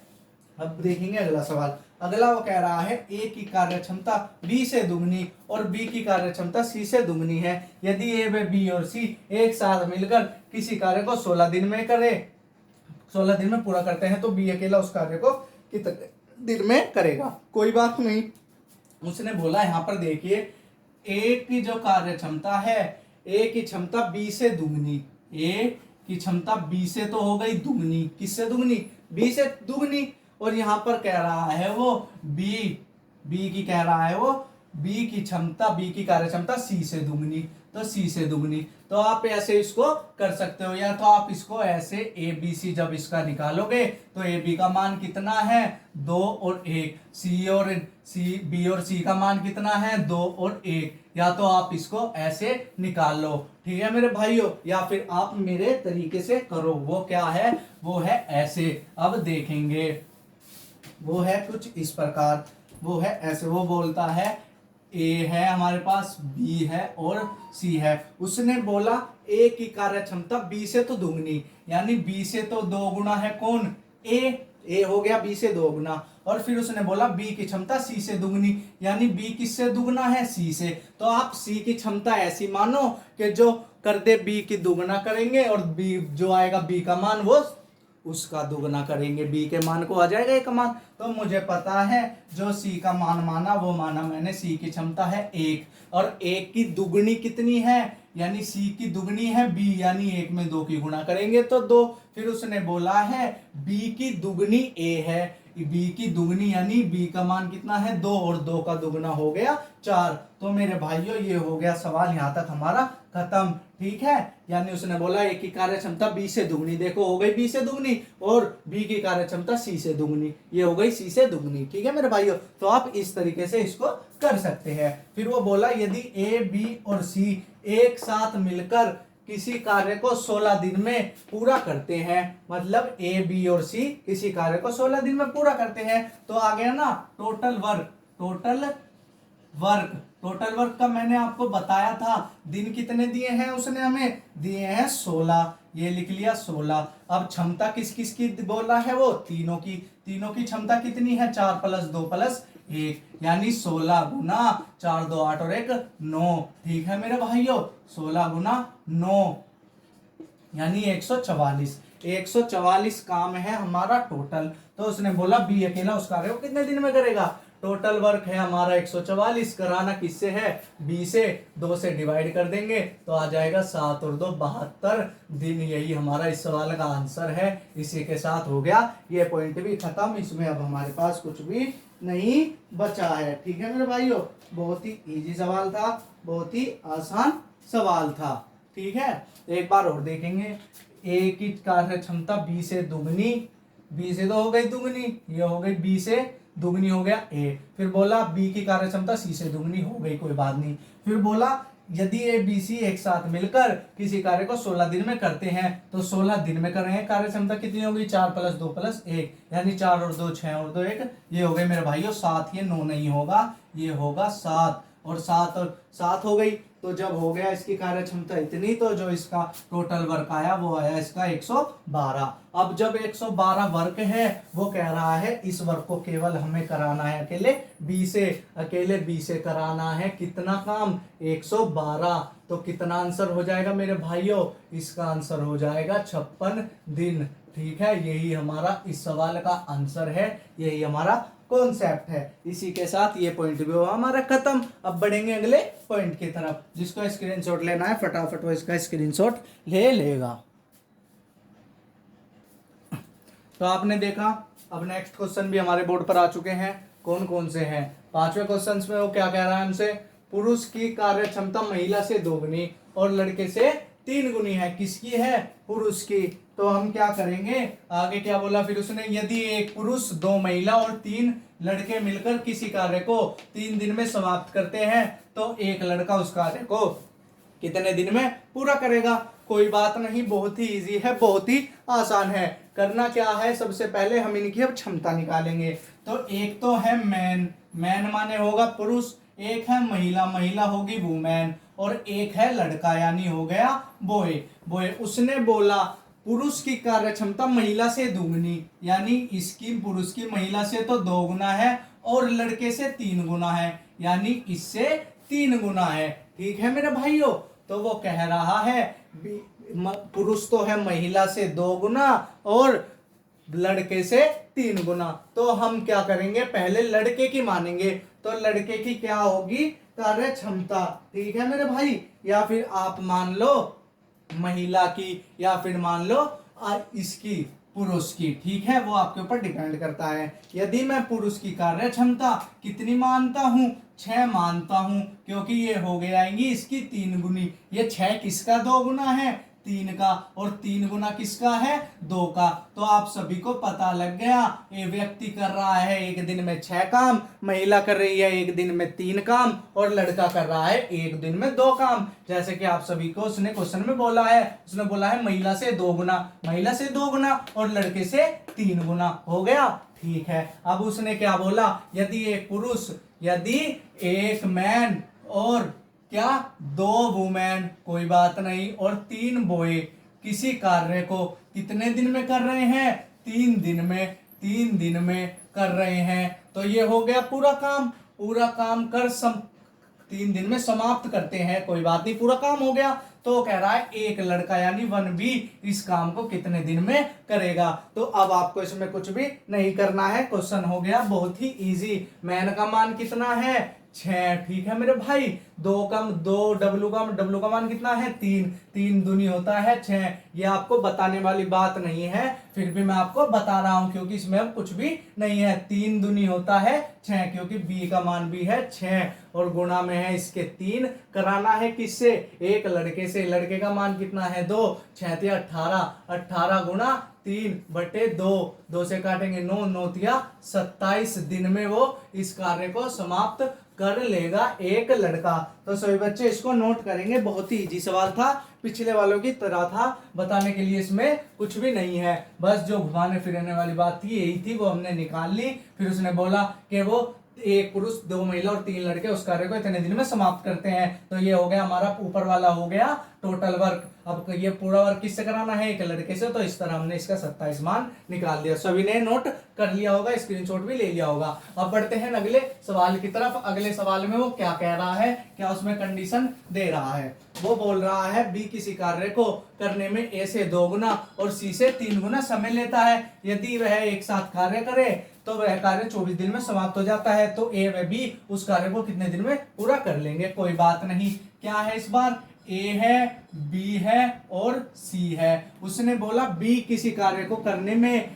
अब देखेंगे अगला सवाल। अगला वो कह रहा है ए की कार्य क्षमता बी से दुगनी और बी की कार्य क्षमता सी से दुगनी है। यदि ए व बी और सी एक साथ मिलकर किसी कार्य को 16 दिन में करे, 16 दिन में पूरा करते हैं तो बी अकेला उस कार्य को कितने दिन में करेगा। कोई बात नहीं, उसने बोला यहाँ पर देखिए ए की जो कार्य क्षमता है, ए की क्षमता बी से दुगनी, ए की क्षमता बी से तो हो गई दुगनी, किससे दुगनी, बी से दुगनी। और यहाँ पर कह रहा है वो बी की कह रहा है वो बी की क्षमता, बी की कार्य क्षमता सी से दुगनी, तो सी से दुगनी। तो आप ऐसे इसको कर सकते हो, या तो आप इसको ऐसे ए बी सी जब इसका निकालोगे तो ए बी का मान कितना है 2 और 1, सी और सी बी और सी का मान कितना है 2 और 1, या तो आप इसको ऐसे निकाल लो। ठीक है मेरे भाइयों, या फिर आप मेरे तरीके से करो, वो क्या है, वो है ऐसे। अब देखेंगे, वो है कुछ इस प्रकार, वो है ऐसे। वो बोलता है ए है हमारे पास, बी है और सी है। उसने बोला ए की कार्य क्षमता बी से तो दुगनी, यानी बी से तो 2 गुना है कौन, ए हो गया बी से 2 गुना। और फिर उसने बोला बी की क्षमता सी से दुगनी, यानी बी किससे दुगना है, सी से। तो आप सी की क्षमता ऐसी मानो कि जो कर दे बी की दुगना करेंगे और बी जो आएगा बी का मान वो उसका दुगना करेंगे, बी के मान को आ जाएगा एक मान। तो मुझे पता है जो सी का मान माना वो माना मैंने, सी की क्षमता है 1 और 1 की दुगनी कितनी है, यानी सी की दुगनी है बी, यानी 1 में 2 की गुणा करेंगे तो 2। फिर उसने बोला है बी की दुगनी ए है, बी की दुगनी यानी बी का मान कितना है 2 और 2 का दुगना हो गया 4। तो मेरे भाइयों ये हो गया सवाल यहाँ तक हमारा खत्म। ठीक है, यानी उसने बोला ए की कार्य क्षमता बी से दुगनी, देखो हो गई बी से दुगनी, और बी की कार्य क्षमता सी से दुगनी, ये हो गई सी से दुगनी। ठीक है मेरे भाइयों, तो आप इस तरीके से इसको कर सकते हैं। फिर वो बोला यदि ए बी और सी एक साथ मिलकर किसी कार्य को 16 दिन में पूरा करते हैं, मतलब ए बी और सी किसी कार्य को 16 दिन में पूरा करते हैं, तो आ गया ना टोटल वर्क, टोटल वर्क का मैंने आपको बताया था, दिन कितने दिए हैं उसने हमें दिए हैं 16, ये लिख लिया 16। अब क्षमता किस किस की बोला है, वो तीनों की क्षमता कितनी है, 4 + 2 + 1, यानी 16 गुना 4 2 8 और 1 9। ठीक है मेरे भाइयों, 16 गुना 9 यानी 144। 144 काम है हमारा टोटल। तो उसने बोला बी अकेला उस कार्य को कितने दिन में करेगा। टोटल वर्क है हमारा 144, कराना किससे है, बी से। 2 से डिवाइड कर देंगे तो आ जाएगा 7 और 2 72 दिन। यही हमारा इस सवाल का आंसर है। इसी के साथ हो गया ये पॉइंट भी खत्म। इसमें अब हमारे पास कुछ भी नहीं बचा है। ठीक है मेरे भाइयों, बहुत ही इजी सवाल था, बहुत ही आसान सवाल था। ठीक है, एक बार और देखेंगे। ए की कार्य क्षमता बी से दुगनी, बी से तो हो गई दुगनी, ये हो गई बी से दुगनी हो गया ए। फिर बोला बी की कार्य क्षमता सी से दुगनी हो गई, कोई बात नहीं। फिर बोला यदि ए बी सी एक साथ मिलकर किसी कार्य को 16 दिन में करते हैं तो 16 दिन में कर रहे हैं, कार्य क्षमता कितनी होगी, 4 + 2 + 1, यानी 4 और 2 6 और 2 1, ये हो गए मेरे भाइयों 7। ये 9 नहीं होगा, ये होगा 7 और 7 और 7 हो गई। तो जब हो गया इसकी कार्य क्षमता इतनी, तो जो इसका टोटल वर्क आया वो आया इसका 112। अब जब 112 वर्क है, वो कह रहा है इस वर्क को केवल हमें कराना है अकेले बी से कराना है कितना काम, 112। तो कितना आंसर हो जाएगा मेरे भाइयों, इसका आंसर हो जाएगा 56 दिन। ठीक है, यही हमारा इस सवाल का आंसर है, यही हमारा कॉन्सेप्ट है। इसी के साथ ये पॉइंट भी हुआ हमारा खत्म। अब बढ़ेंगे अगले पॉइंट की तरफ। जिसको स्क्रीनशॉट लेना है फटाफट वो इसका स्क्रीनशॉट ले लेगा। तो आपने देखा, अब नेक्स्ट क्वेश्चन भी हमारे बोर्ड पर आ चुके हैं। कौन कौन से हैं, 5वें क्वेश्चन में वो क्या कह रहा है हमसे, पुरुष की कार्य क्षमता महिला से 2 गुनी और लड़के से 3 गुनी है। किसकी है, पुरुष की। तो हम क्या करेंगे, आगे क्या बोला फिर उसने, यदि एक पुरुष 2 महिला और 3 लड़के मिलकर किसी कार्य को 3 दिन में समाप्त करते हैं तो एक लड़का उस कार्य को कितने दिन में पूरा करेगा। कोई बात नहीं, बहुत ही इजी है, बहुत ही आसान है। करना क्या है, सबसे पहले हम इनकी अब क्षमता निकालेंगे। तो एक तो है मैन, मैन माने होगा पुरुष, एक है महिला, महिला होगी वुमेन, और एक है लड़का यानी हो गया बॉय, बॉय। उसने बोला पुरुष की कार्य क्षमता महिला से दुगनी, यानी इसकी पुरुष की महिला से तो 2 गुना है और लड़के से 3 गुना है, यानी इससे 3 गुना है। ठीक है मेरे भाइयों, तो वो कह रहा है पुरुष तो है महिला से 2 गुना और लड़के से 3 गुना। तो हम क्या करेंगे, पहले लड़के की मानेंगे। तो लड़के की क्या होगी, कार्य क्षमता। ठीक है मेरे भाई, या फिर आप मान लो महिला की, या फिर मान लो इसकी पुरुष की। ठीक है, वो आपके ऊपर डिपेंड करता है। यदि मैं पुरुष की कार्य क्षमता कितनी मानता हूं, 6 मानता हूं, क्योंकि ये हो गया आएंगी इसकी 3 गुनी। ये 6 किसका 2 गुना है, 3 का, और 3 गुना किसका है, 2 का। तो आप सभी को पता लग गया, ये व्यक्ति कर रहा है एक दिन में 6 काम, महिला कर रही है एक दिन में 3 काम, और लड़का कर रहा है एक दिन में 2 काम। जैसे कि आप सभी को उसने क्वेश्चन में बोला है, उसने बोला है महिला से 2 गुना, महिला से 2 गुना और लड़के से 3 गुना हो गया। ठीक है, अब उसने क्या बोला, यदि एक पुरुष, यदि एक मैन और क्या 2 वुमेन, कोई बात नहीं, और 3 बॉय किसी कार्य को कितने दिन में कर रहे हैं, 3 दिन में, 3 दिन में कर रहे हैं। तो ये हो गया पूरा काम, पूरा काम कर 3 दिन में समाप्त करते हैं, कोई बात नहीं, पूरा काम हो गया। तो कह रहा है एक लड़का यानी 1B इस काम को कितने दिन में करेगा। तो अब आपको इसमें कुछ भी नहीं करना है, क्वेश्चन हो गया बहुत ही इजी। मैन का मान कितना है, 6। ठीक है मेरे भाई, 2 कम 2, डब्लू का मान कितना है, 3, 3 दूनी होता है 6। ये आपको बताने वाली बात नहीं है, फिर भी मैं आपको बता रहा हूं क्योंकि इसमें अब कुछ भी नहीं है। 3 दूनी होता है 6, क्योंकि बी का मान भी है 6 और गुणा में है इसके 3। कराना है किससे, एक लड़के से। लड़के का मान कितना है, 2, 6 × 18, 18 गुणा 3/2, 2 से काटेंगे 9, 9 × 27 दिन में वो इस कार्य को समाप्त कर लेगा एक लड़का। तो सभी बच्चे इसको नोट करेंगे, बहुत ही इजी सवाल था, पिछले वालों की तरह था, बताने के लिए इसमें कुछ भी नहीं है। बस जो घुमाने फिराने वाली बात थी यही थी, वो हमने निकाल ली। फिर उसने बोला कि वो एक पुरुष 2 महिला और 3 लड़के उस कार्य को इतने दिन में समाप्त करते हैं। तो ये हो गया हमारा ऊपर वाला हो गया टोटल वर्क। अब ये पूरा वर्क किससे कराना है, एक लड़के से। तो इस तरह हमने इसका 27 मान निकाल दिया। सभी ने नोट कर लिया होगा, स्क्रीनशॉट भी ले लिया होगा। अब बढ़ते हैं अगले सवाल की तरफ। अगले सवाल में वो क्या कह रहा है, क्या उसमें कंडीशन दे रहा है। वो बोल रहा है बी किसी कार्य को करने में ए से 2 गुना और सी से 3 गुना समय लेता है। यदि वह एक साथ कार्य करे तो वह कार्य 24 दिन में समाप्त हो जाता है। तो ए व बी उस कार्य को कितने दिन में पूरा कर लेंगे। कोई बात नहीं, क्या है इस बार, ए है, बी है और सी है। उसने बोला बी किसी कार्य को करने में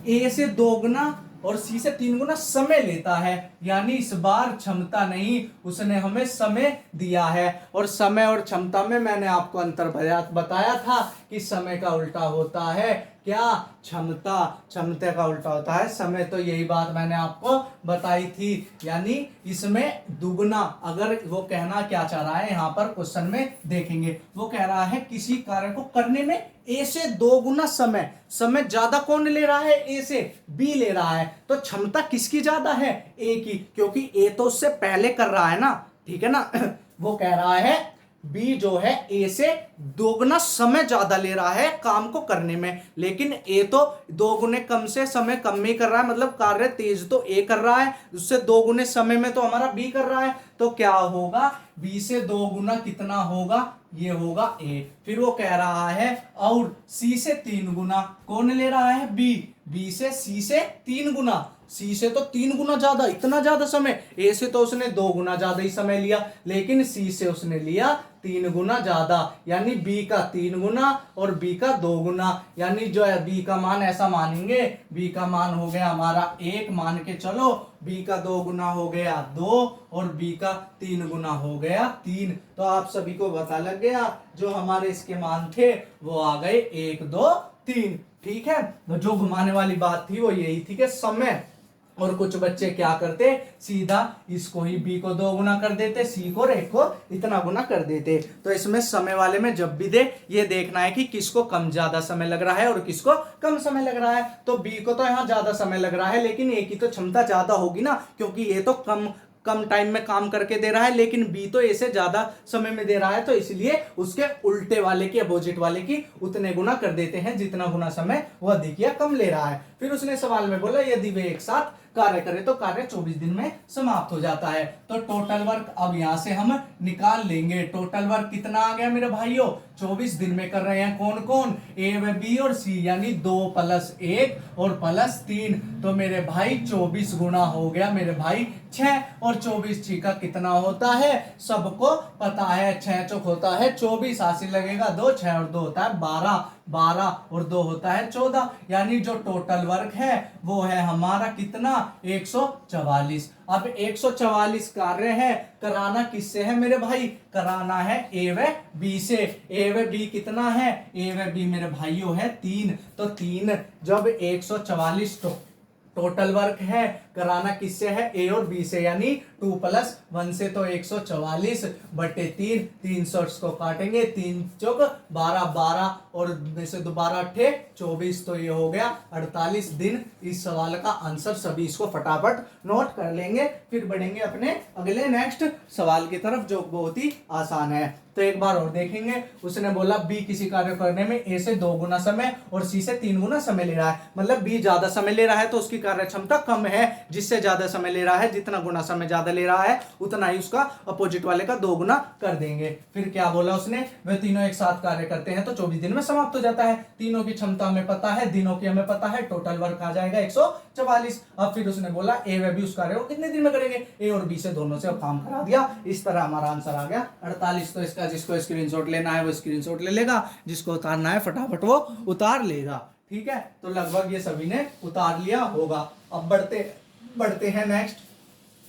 ए से 2 गुना और सी से 3 गुना समय लेता है, यानी इस बार क्षमता नहीं, उसने हमें समय दिया है। और समय और क्षमता में मैंने आपको अंतर बताया था कि समय का उल्टा होता है क्या, क्षमता। क्षमता का उल्टा होता है समय। तो यही बात मैंने आपको बताई थी, यानी इसमें दुगुना। अगर वो कहना क्या चाह रहा है यहाँ पर क्वेश्चन में देखेंगे, वो कह रहा है किसी कार्य को करने में ए से 2 गुना समय। समय ज्यादा कौन ले रहा है, ए से, बी ले रहा है। तो क्षमता किसकी ज्यादा है, ए की, क्योंकि ए तो उससे पहले कर रहा है ना, ठीक है ना। वो कह रहा है बी जो है ए से 2 गुना समय ज्यादा ले रहा है काम को करने में, लेकिन ए तो 2 गुने कम से समय कम में कर रहा है, मतलब कार्य तेज तो ए कर रहा है, उससे 2 गुने समय में तो हमारा बी कर रहा है। तो क्या होगा, बी से 2 गुना कितना होगा, ये होगा ए। फिर वो कह रहा है और सी से 3 गुना कौन ले रहा है, बी। बी से सी से 3 गुना, सी से तो 3 गुना ज्यादा, इतना ज्यादा समय। ए से तो उसने 2 गुना ज्यादा ही समय लिया, लेकिन सी से उसने लिया 3 गुना ज्यादा, यानी बी का 3 गुना और बी का 2 गुना। यानी जो है बी का मान ऐसा मानेंगे, बी का मान हो गया हमारा 1 मान के चलो, बी का 2 गुना हो गया 2 और बी का 3 गुना हो गया 3। तो आप सभी को पता लग गया, जो हमारे इसके मान थे वो आ गए 1 2 3। ठीक है, तो जो घुमाने वाली बात थी वो यही थी कि समय। और कुछ बच्चे क्या करते, सीधा इसको ही बी को 2 गुना कर देते, सी को और ए को इतना गुना कर देते। तो इसमें समय वाले में जब भी दे, ये देखना है कि किसको कम ज्यादा समय लग रहा है और किसको कम समय लग रहा है। तो बी को तो यहाँ ज्यादा समय लग रहा है, लेकिन ए की तो क्षमता ज्यादा होगी ना, क्योंकि ए तो कम टाइम में काम करके दे रहा है, लेकिन बी तो ए से ज्यादा समय में दे रहा है। तो इसलिए उसके उल्टे वाले की, अपोजिट वाले की उतने गुना कर देते हैं जितना गुना समय वो अधिक या कम ले रहा है। फिर उसने सवाल में बोला यदि वे एक साथ कार्य करे तो कार्य 24 दिन में समाप्त हो जाता है। तो टोटल वर्क अब यहां से हम निकाल लेंगे। टोटल वर्क कितना आ गया मेरे भाइयों, 24 दिन में कर रहे हैं कौन कौन, ए व बी और सी, यानी 2 + 1 और +3। तो मेरे भाई 24 गुना हो गया मेरे भाई 6, और 24 6 का कितना होता है, सबको पता है, 6 चौक होता है 24, हासिल लगेगा 2, 6 और 2 होता है 12, 12 और 2 होता है 14। यानी जो टोटल वर्क है वो है हमारा कितना, 144। अब 144 कार्य है, कराना किससे है मेरे भाई, कराना है ए व बी से। ए व बी कितना है, ए व बी मेरे भाइयों है 3। तो 3 जब 144 टोटल वर्क है, कराना किससे है, ए और बी से, यानी 2 + 1 से। तो 144/3, 300 को काटेंगे, 3 चौक 12, 12 और में से 12 अट्ठे 24। तो ये हो गया 48 दिन। इस सवाल का आंसर सभी इसको फटाफट नोट कर लेंगे। फिर बढ़ेंगे अपने अगले नेक्स्ट सवाल की तरफ, जो बहुत ही आसान है। तो एक बार और देखेंगे। उसने बोला बी किसी कार्य करने में ए से 2 गुना समय और सी से 3 गुना समय ले रहा है, मतलब बी ज्यादा समय ले रहा है तो उसकी कार्य क्षमता कम है। जिससे ज्यादा समय ले रहा है, जितना गुना समय ज्यादा ले रहा है उतना ही उसका अपोजिट वाले का 2 गुना कर देंगे। फिर क्या बोला उसने, वे तीनों एक साथ कार्य करते हैं तो 24 दिन में समाप्त हो जाता है। तीनों की क्षमता हमें पता है, दिनों की हमें पता है, टोटल वर्क आ जाएगा 144। अब फिर उसने बोला ए व बी उस कार्य को कितने दिन में करेंगे, ए और बी से दोनों से काम करा दिया। इस तरह हमारा आंसर आ गया 48। तो इसका जिसको स्क्रीनशॉट लेना है वो स्क्रीनशॉट ले लेगा, जिसको उतारना है फटाफट वो उतार लेगा। ठीक है, तो लगभग ये सभी ने उतार लिया होगा। अब बढ़ते हैं नेक्स्ट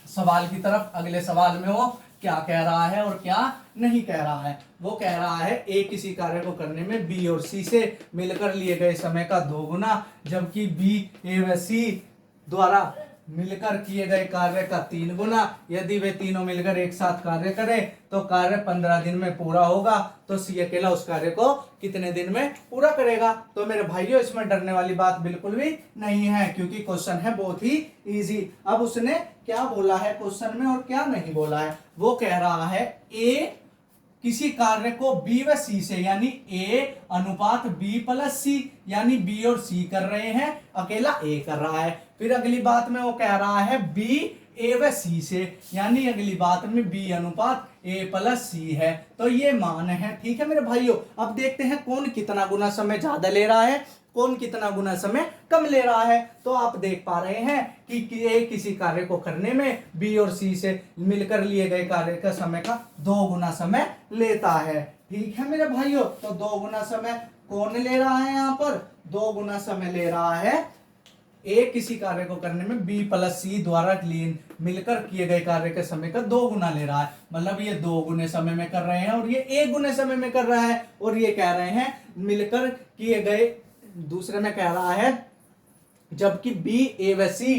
सवाल की तरफ। अगले सवाल में वो क्या कह रहा है और क्या नहीं कह रहा है। वो कह रहा है ए किसी कार्य को करने में बी और सी से मिलकर लिए गए समय का 2 गुना, जबकि बी ए व सी द्वारा मिलकर किए गए कार्य का 3 गुना। यदि वे तीनों मिलकर एक साथ कार्य करें तो कार्य 15 दिन में पूरा होगा। तो सी अकेला उस कार्य को कितने दिन में पूरा करेगा। तो मेरे भाइयों इसमें डरने वाली बात बिल्कुल भी नहीं है, क्योंकि क्वेश्चन है बहुत ही इजी। अब उसने क्या बोला है क्वेश्चन में और क्या नहीं बोला है, वो कह रहा है ए किसी कार्य को बी व सी से, यानी ए अनुपात बी प्लस सी, यानी बी और सी कर रहे हैं, अकेला ए कर रहा है। फिर अगली बात में वो कह रहा है बी ए व सी से, यानी अगली बात में बी अनुपात ए प्लस सी है। तो ये मान है। ठीक है मेरे भाइयों, अब देखते हैं कौन कितना गुना समय ज्यादा ले रहा है, कौन कितना गुना समय कम ले रहा है। तो आप देख पा रहे हैं कि ए किसी कार्य को करने में बी और सी से मिलकर लिए गए कार्य का समय का 2 गुना समय लेता है। ठीक है मेरे भाइयों, तो 2 गुना समय कौन ले रहा है, यहाँ पर 2 गुना समय ले रहा है ए किसी कार्य को करने में बी प्लस सी द्वारा मिलकर किए गए कार्य के समय का 2 गुना ले रहा है। मतलब ये 2 गुने समय में कर रहे हैं और ये 1 गुने समय में कर रहा है। और ये कह रहे हैं मिलकर किए गए, दूसरे में कह रहा है जबकि बी ए व सी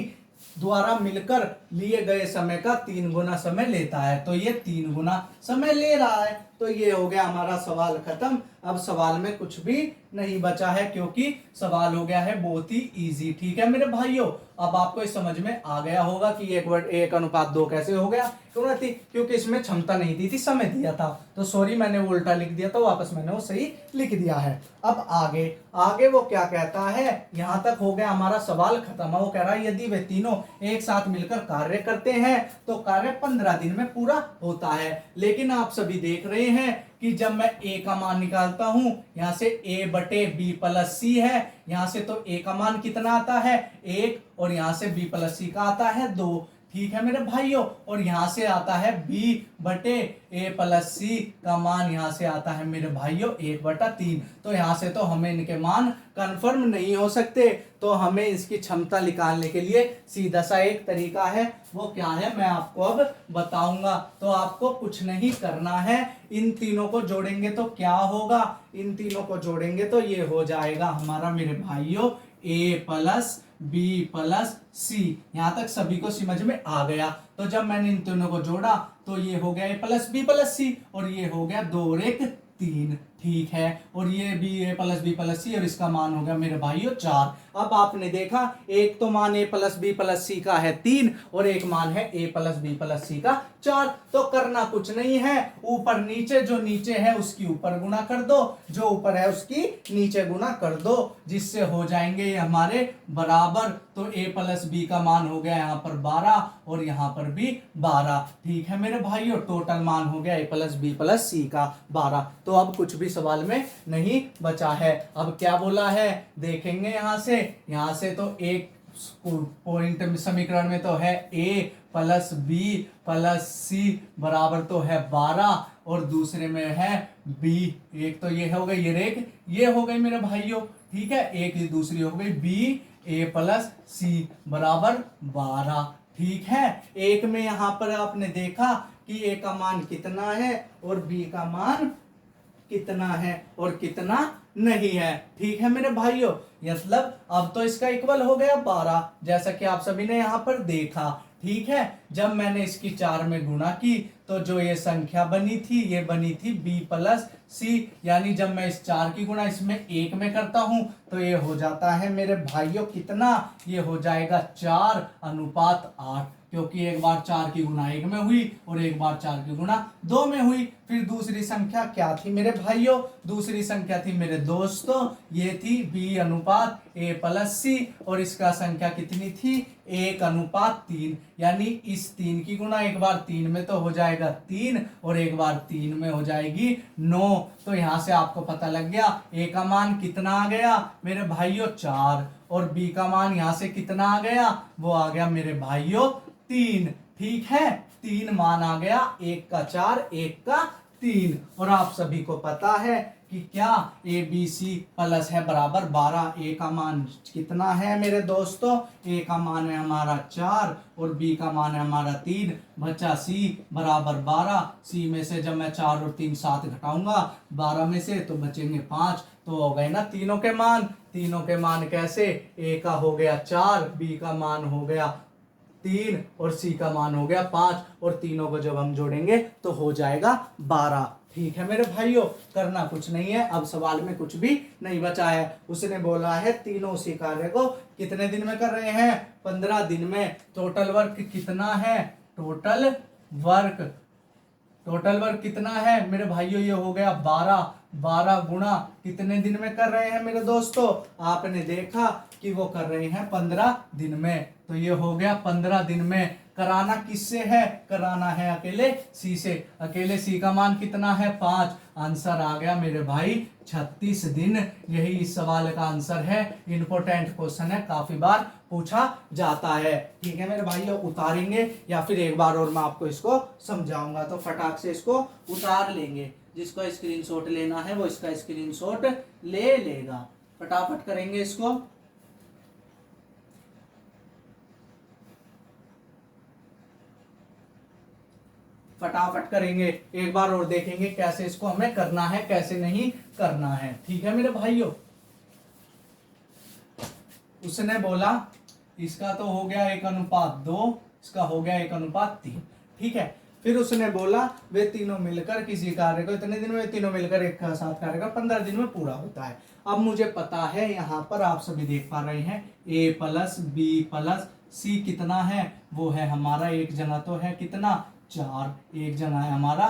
द्वारा मिलकर लिए गए समय का 3 गुना समय लेता है। तो ये 3 गुना समय ले रहा है। तो ये हो गया हमारा सवाल खत्म। अब सवाल में कुछ भी नहीं बचा है, क्योंकि सवाल हो गया है बहुत ही इजी। ठीक है मेरे भाइयों, अब आपको इस समझ में आ गया होगा कि 1:1 कैसे हो गया। क्यों रहती, क्योंकि इसमें क्षमता नहीं दी थी, समय दिया था। तो सॉरी मैंने वो उल्टा लिख दिया, तो वापस मैंने वो सही लिख दिया है। अब आगे आगे वो क्या कहता है, यहां तक हो गया हमारा सवाल खत्म। वो कह रहा है यदि वे तीनों एक साथ मिलकर कार्य करते हैं तो कार्य 15 दिन में पूरा होता है। लेकिन आप सभी देख रहे हैं कि जब मैं ए का मान निकालता हूं, यहां से ए बटे बी प्लस सी है, यहां से तो ए का मान कितना आता है 1, और यहां से बी प्लस सी का आता है 2। ठीक है मेरे भाइयों, और यहां से आता है b बटे ए प्लस सी का मान, यहां से आता है मेरे भाइयों 1/3। तो यहां से तो हमें इनके मान कंफर्म नहीं हो सकते। तो हमें इसकी क्षमता निकालने के लिए सीधा सा एक तरीका है, वो क्या है मैं आपको अब बताऊंगा। तो आपको कुछ नहीं करना है, इन तीनों को जोड़ेंगे तो क्या होगा, इन तीनों को जोड़ेंगे तो ये हो जाएगा हमारा मेरे भाइयों a प्लस बी प्लस सी। यहां तक सभी को समझ में आ गया। तो जब मैंने इन तीनों को जोड़ा तो ये हो गया a प्लस बी प्लस सी, और ये हो गया 2 और 1 3। ठीक है, और ये भी a प्लस बी प्लस सी, और इसका मान हो गया मेरे भाइयों 4। अब आपने देखा एक तो मान a प्लस बी प्लस सी का है 3, और एक मान है a प्लस बी प्लस सी का 4। तो करना कुछ नहीं है, ऊपर नीचे, जो नीचे है उसकी ऊपर गुना कर दो, जो ऊपर है उसकी नीचे गुना कर दो, जिससे हो जाएंगे ये हमारे बराबर। तो a प्लस बी का मान हो गया यहाँ पर 12, और यहाँ पर भी 12। ठीक है मेरे भाइयों, टोटल मान हो गया a प्लस बी प्लस सी का 12। तो अब कुछ भी सवाल में नहीं बचा है। अब क्या बोला है देखेंगे, यहाँ से तो एक पॉइंट समीकरण में तो है a प्लस बी प्लस सी बराबर तो है 12, और दूसरे में है b। एक तो ये हो गई, ये हो गई मेरे भाइयों। ठीक है, एक दूसरी हो गई b a प्लस सी बराबर 12। ठीक है, एक में यहां पर आपने देखा कि a का मान कितना है और b का मान कितना है और कितना नहीं है। ठीक है मेरे भाइयों, मतलब अब तो इसका इक्वल हो गया 12, जैसा कि आप सभी ने यहां पर देखा। ठीक है, जब मैंने इसकी 4 में गुणा की तो जो ये संख्या बनी थी, ये बनी थी b प्लस सी। यानी जब मैं इस 4 की गुणा इसमें 1 में करता हूं तो ये हो जाता है मेरे भाइयों कितना, ये हो जाएगा 4:8, क्योंकि एक बार 4 की गुणा 1 में हुई और एक बार 4 की गुणा 2 में हुई। फिर दूसरी संख्या क्या थी मेरे भाइयों, दूसरी संख्या थी मेरे दोस्तों, ये थी b अनुपात a प्लस सी, और इसका संख्या कितनी थी 1:3। यानी इस 3 की गुणा एक बार 3 में तो हो जाएगा 3, और एक बार 3 में हो जाएगी 9। तो यहाँ से आपको पता लग गया a का मान कितना आ गया मेरे भाइयों 4, और b का मान यहाँ से कितना आ गया, वो आ गया मेरे भाइयों 3। ठीक है, 3 मान आ गया, एक का 4 एक का 3। और आप सभी को पता है कि क्या ए बी सी प्लस है बराबर 12। ए का मान कितना है मेरे दोस्तों, ए का मान है हमारा 4 और बी का मान है हमारा 3, बचा सी बराबर 12। सी में से जब मैं 4 और 3 7 घटाऊंगा 12 में से तो बचेंगे 5। तो हो गए ना तीनों के मान। तीनों के मान कैसे, ए का हो गया 4, बी का मान हो गया 3 और सी का मान हो गया 5 और तीनों को जब हम जोड़ेंगे तो हो जाएगा 12। ठीक है मेरे भाइयों, करना कुछ नहीं है, अब सवाल में कुछ भी नहीं बचा है। उसने बोला है तीनों उसी कार्य को कितने दिन में कर रहे हैं, 15 दिन में। टोटल वर्क कितना है, टोटल वर्क कितना है मेरे भाइयों, ये हो गया 12। 12 गुणा कितने दिन में कर रहे हैं मेरे दोस्तों, आपने देखा कि वो कर रहे हैं 15 दिन में, तो ये हो गया 15 दिन में। कराना किससे है, कराना है अकेले सी से। अकेले सी का मान कितना है, 5। आंसर आ गया मेरे भाई 36 दिन। यही इस सवाल का आंसर है। इंपॉर्टेंट क्वेश्चन है, काफी बार पूछा जाता है। ठीक है मेरे भाई, उतारेंगे या फिर एक बार और मैं आपको इसको समझाऊंगा, तो फटाक से इसको उतार लेंगे। जिसको स्क्रीनशॉट लेना है वो इसका स्क्रीनशॉट ले लेगा। फटाफट करेंगे इसको। फटाफट करेंगे, एक बार और देखेंगे कैसे इसको हमें करना है, कैसे नहीं करना है। ठीक है मेरे भाइयों, उसने बोला इसका तो हो गया 1:2, इसका हो गया 1:3। ठीक है, फिर उसने बोला वे तीनों मिलकर किसी कार्य को इतने दिन में, तीनों मिलकर एक साथ कार्य का 15 दिन में पूरा होता है। अब मुझे पता है, यहाँ पर आप सभी देख पा रहे हैं a plus b plus c कितना है, वो है हमारा एक जगह तो है कितना 4, एक जगह है हमारा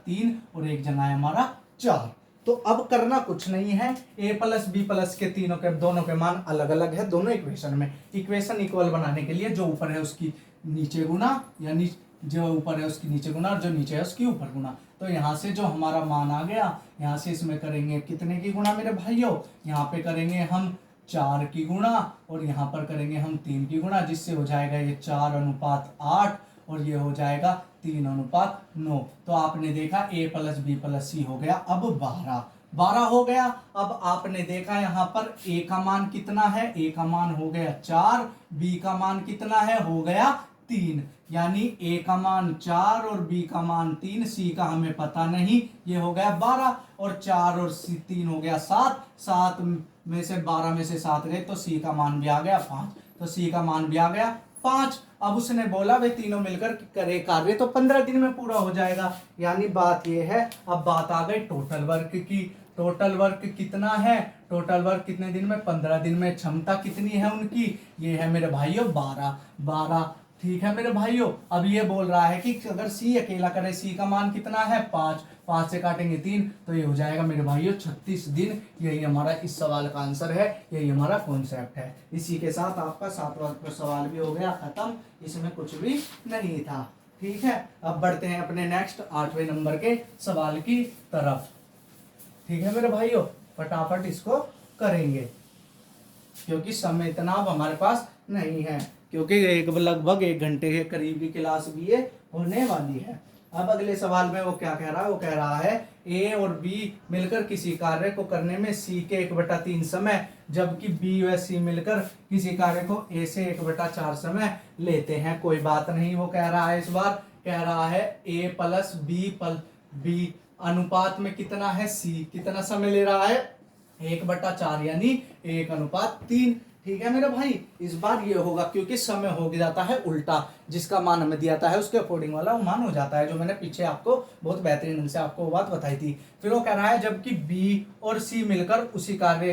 3 और एक जगह है हमारा 4। तो अब करना कुछ नहीं है, a प्लस बी प्लस के दोनों के मान अलग अलग है दोनों इक्वेशन में। इक्वेशन इक्वल बनाने के लिए जो ऊपर है उसकी नीचे गुना, यानी जो ऊपर है उसकी नीचे गुना और जो नीचे है उसकी ऊपर गुना। तो यहाँ से जो हमारा मान आ गया, यहाँ से इसमें करेंगे कितने की गुना मेरे भाइयों, यहाँ पे करेंगे हम 4 की गुणा और यहाँ पर करेंगे हम 3 की गुणा, जिससे हो जाएगा ये 4:8 और ये हो जाएगा 3:9। तो आपने देखा a प्लस बी प्लस सी हो गया अब 12 हो गया। अब आपने देखा यहाँ पर a का मान कितना है, a का मान हो गया 4, b का मान कितना है, हो गया 3, यानी a का मान 4 और b का मान 3, c का हमें पता नहीं, ये हो गया 12 और 4 और 3 हो गया 7, 7 में से 12 में से 7 गए तो c का मान भी आ गया 5, तो c का मान भी आ गया 5। अब उसने बोला वे तीनों मिलकर करे कार्य तो 15 दिन में पूरा हो जाएगा, यानी बात ये है। अब बात आ गई टोटल वर्क की। टोटल वर्क कितना है, टोटल वर्क कितने दिन में, 15 दिन में। क्षमता कितनी है उनकी, ये है मेरे भाइयों 12। ठीक है मेरे भाइयों, अब ये बोल रहा है कि अगर सी अकेला करे, सी का मान कितना है 5, 5 से काटेंगे 3, तो ये हो जाएगा मेरे भाइयों 36 दिन। यही हमारा इस सवाल का आंसर है, यही हमारा कॉन्सेप्ट है। इसी के साथ आपका 7वां सवाल भी हो गया खत्म, इसमें कुछ भी नहीं था। ठीक है, अब बढ़ते हैं अपने नेक्स्ट 8वें नंबर के सवाल की तरफ। ठीक है मेरे भाइयों, फटाफट इसको करेंगे क्योंकि समय इतना अब हमारे पास नहीं है, क्योंकि लगभग 1 घंटे के करीब की क्लास भी ये होने वाली है। अब अगले सवाल में वो क्या कह रहा है, वो कह रहा है a और b मिलकर किसी कार्य को करने में c के 1/3 समय, जबकि b व c मिलकर किसी कार्य को a से 1/4 समय लेते हैं। कोई बात नहीं, वो कह रहा है इस बार कह रहा है a प्लस b अनुपात में कितना है c, कितना समय ले रहा है 1/4 यानी 1:3। ठीक है मेरे भाई, इस बार ये होगा क्योंकि समय हो जाता है उल्टा, जिसका मान हमें दिया था है उसके अकॉर्डिंग वाला मान हो जाता है, जो मैंने पीछे आपको बहुत बेहतरीन ढंग से आपको बात बताई थी। फिर वो कह रहा है जबकि b और c मिलकर उसी कार्य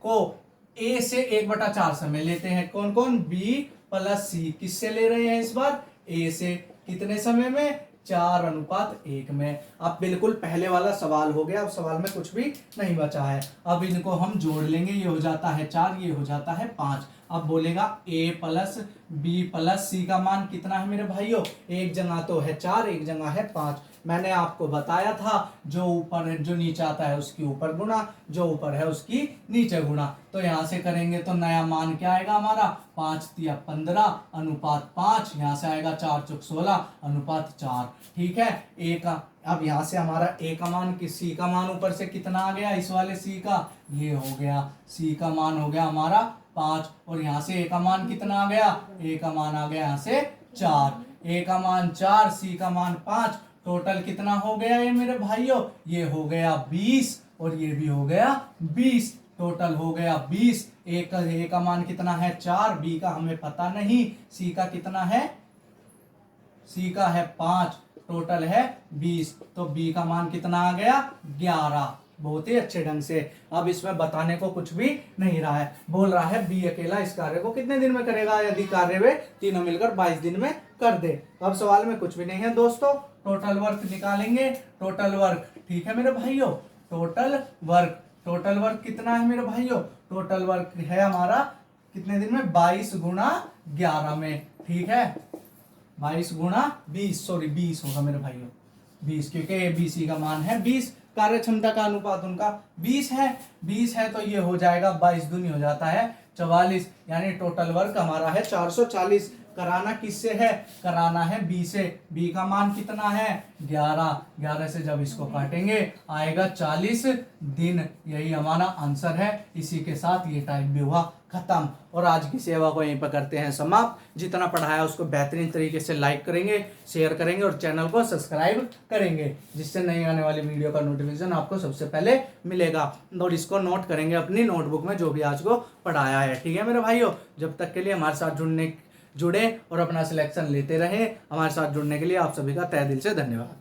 को a से 1/4 समय लेते हैं। कौन कौन, b प्लस c किससे ले रहे हैं इस बार, a से, कितने समय में 4:1 में। अब बिल्कुल पहले वाला सवाल हो गया, अब सवाल में कुछ भी नहीं बचा है। अब इनको हम जोड़ लेंगे, ये हो जाता है 4, ये हो जाता है 5। अब बोलेगा a प्लस बी प्लस सी का मान कितना है मेरे भाइयों, एक जगह तो है 4, एक जगह है 5। मैंने आपको बताया था जो ऊपर है, जो नीचे आता है उसकी ऊपर गुणा, जो ऊपर है उसकी नीचे गुणा। तो यहाँ से करेंगे तो नया मान क्या आएगा हमारा, 5:15:5, यहाँ से आएगा 4×16:4। ठीक है, a का, अब यहाँ से हमारा a का मान, सी का मान ऊपर से कितना आ गया, इस वाले c का, ये हो गया c का मान हो गया हमारा 5, और यहाँ से a का मान कितना आ गया, a का मान आ गया यहाँ से 4, a का मान 4, c का मान 5। टोटल कितना हो गया ये मेरे भाइयों, ये हो गया 20 और ये भी हो गया 20। टोटल हो गया 20, ए का मान कितना है 4, बी का हमें पता नहीं, सी का कितना है, सी का है 5, टोटल है 20, तो बी का मान कितना आ गया 11। बहुत ही अच्छे ढंग से। अब इसमें बताने को कुछ भी नहीं रहा है, बोल रहा है बी अकेला इस कार्य को कितने दिन में करेगा, यदि कार्य वे तीनों मिलकर 22 दिन में कर दे। अब सवाल में कुछ भी नहीं है दोस्तों, टोटल वर्क निकालेंगे। टोटल वर्क, ठीक है मेरे भाइयों, टोटल वर्क कितना है मेरे भाइयों, टोटल वर्क है हमारा कितने दिन में, 22 गुणा 11 में, ठीक है 22 गुणा 20, सॉरी 20 होगा मेरे भाइयों, 20, क्योंकि एबीसी का मान है 20, कार्य क्षमता का अनुपात उनका 20 है तो ये हो जाएगा 22 दूनी हो जाता है 44, यानी टोटल वर्क हमारा है 440। कराना किससे है, कराना है बी से। बी का मान कितना है 11 से जब इसको काटेंगे आएगा 40 दिन, यही हमारा आंसर है। इसी के साथ ये टाइप भी हुआ खत्म। और आज की सेवा को यहीं पर करते हैं समाप्त। जितना पढ़ाया उसको बेहतरीन तरीके से लाइक करेंगे, शेयर करेंगे और चैनल को सब्सक्राइब करेंगे, जिससे नई आने वाली वीडियो का नोटिफिकेशन आपको सबसे पहले मिलेगा। और इसको नोट करेंगे अपनी नोटबुक में जो भी आज को पढ़ाया है, ठीक है मेरे भाइयों। जब तक के लिए हमारे साथ जुड़े और अपना सिलेक्शन लेते रहे। हमारे साथ जुड़ने के लिए आप सभी का तहे दिल से धन्यवाद।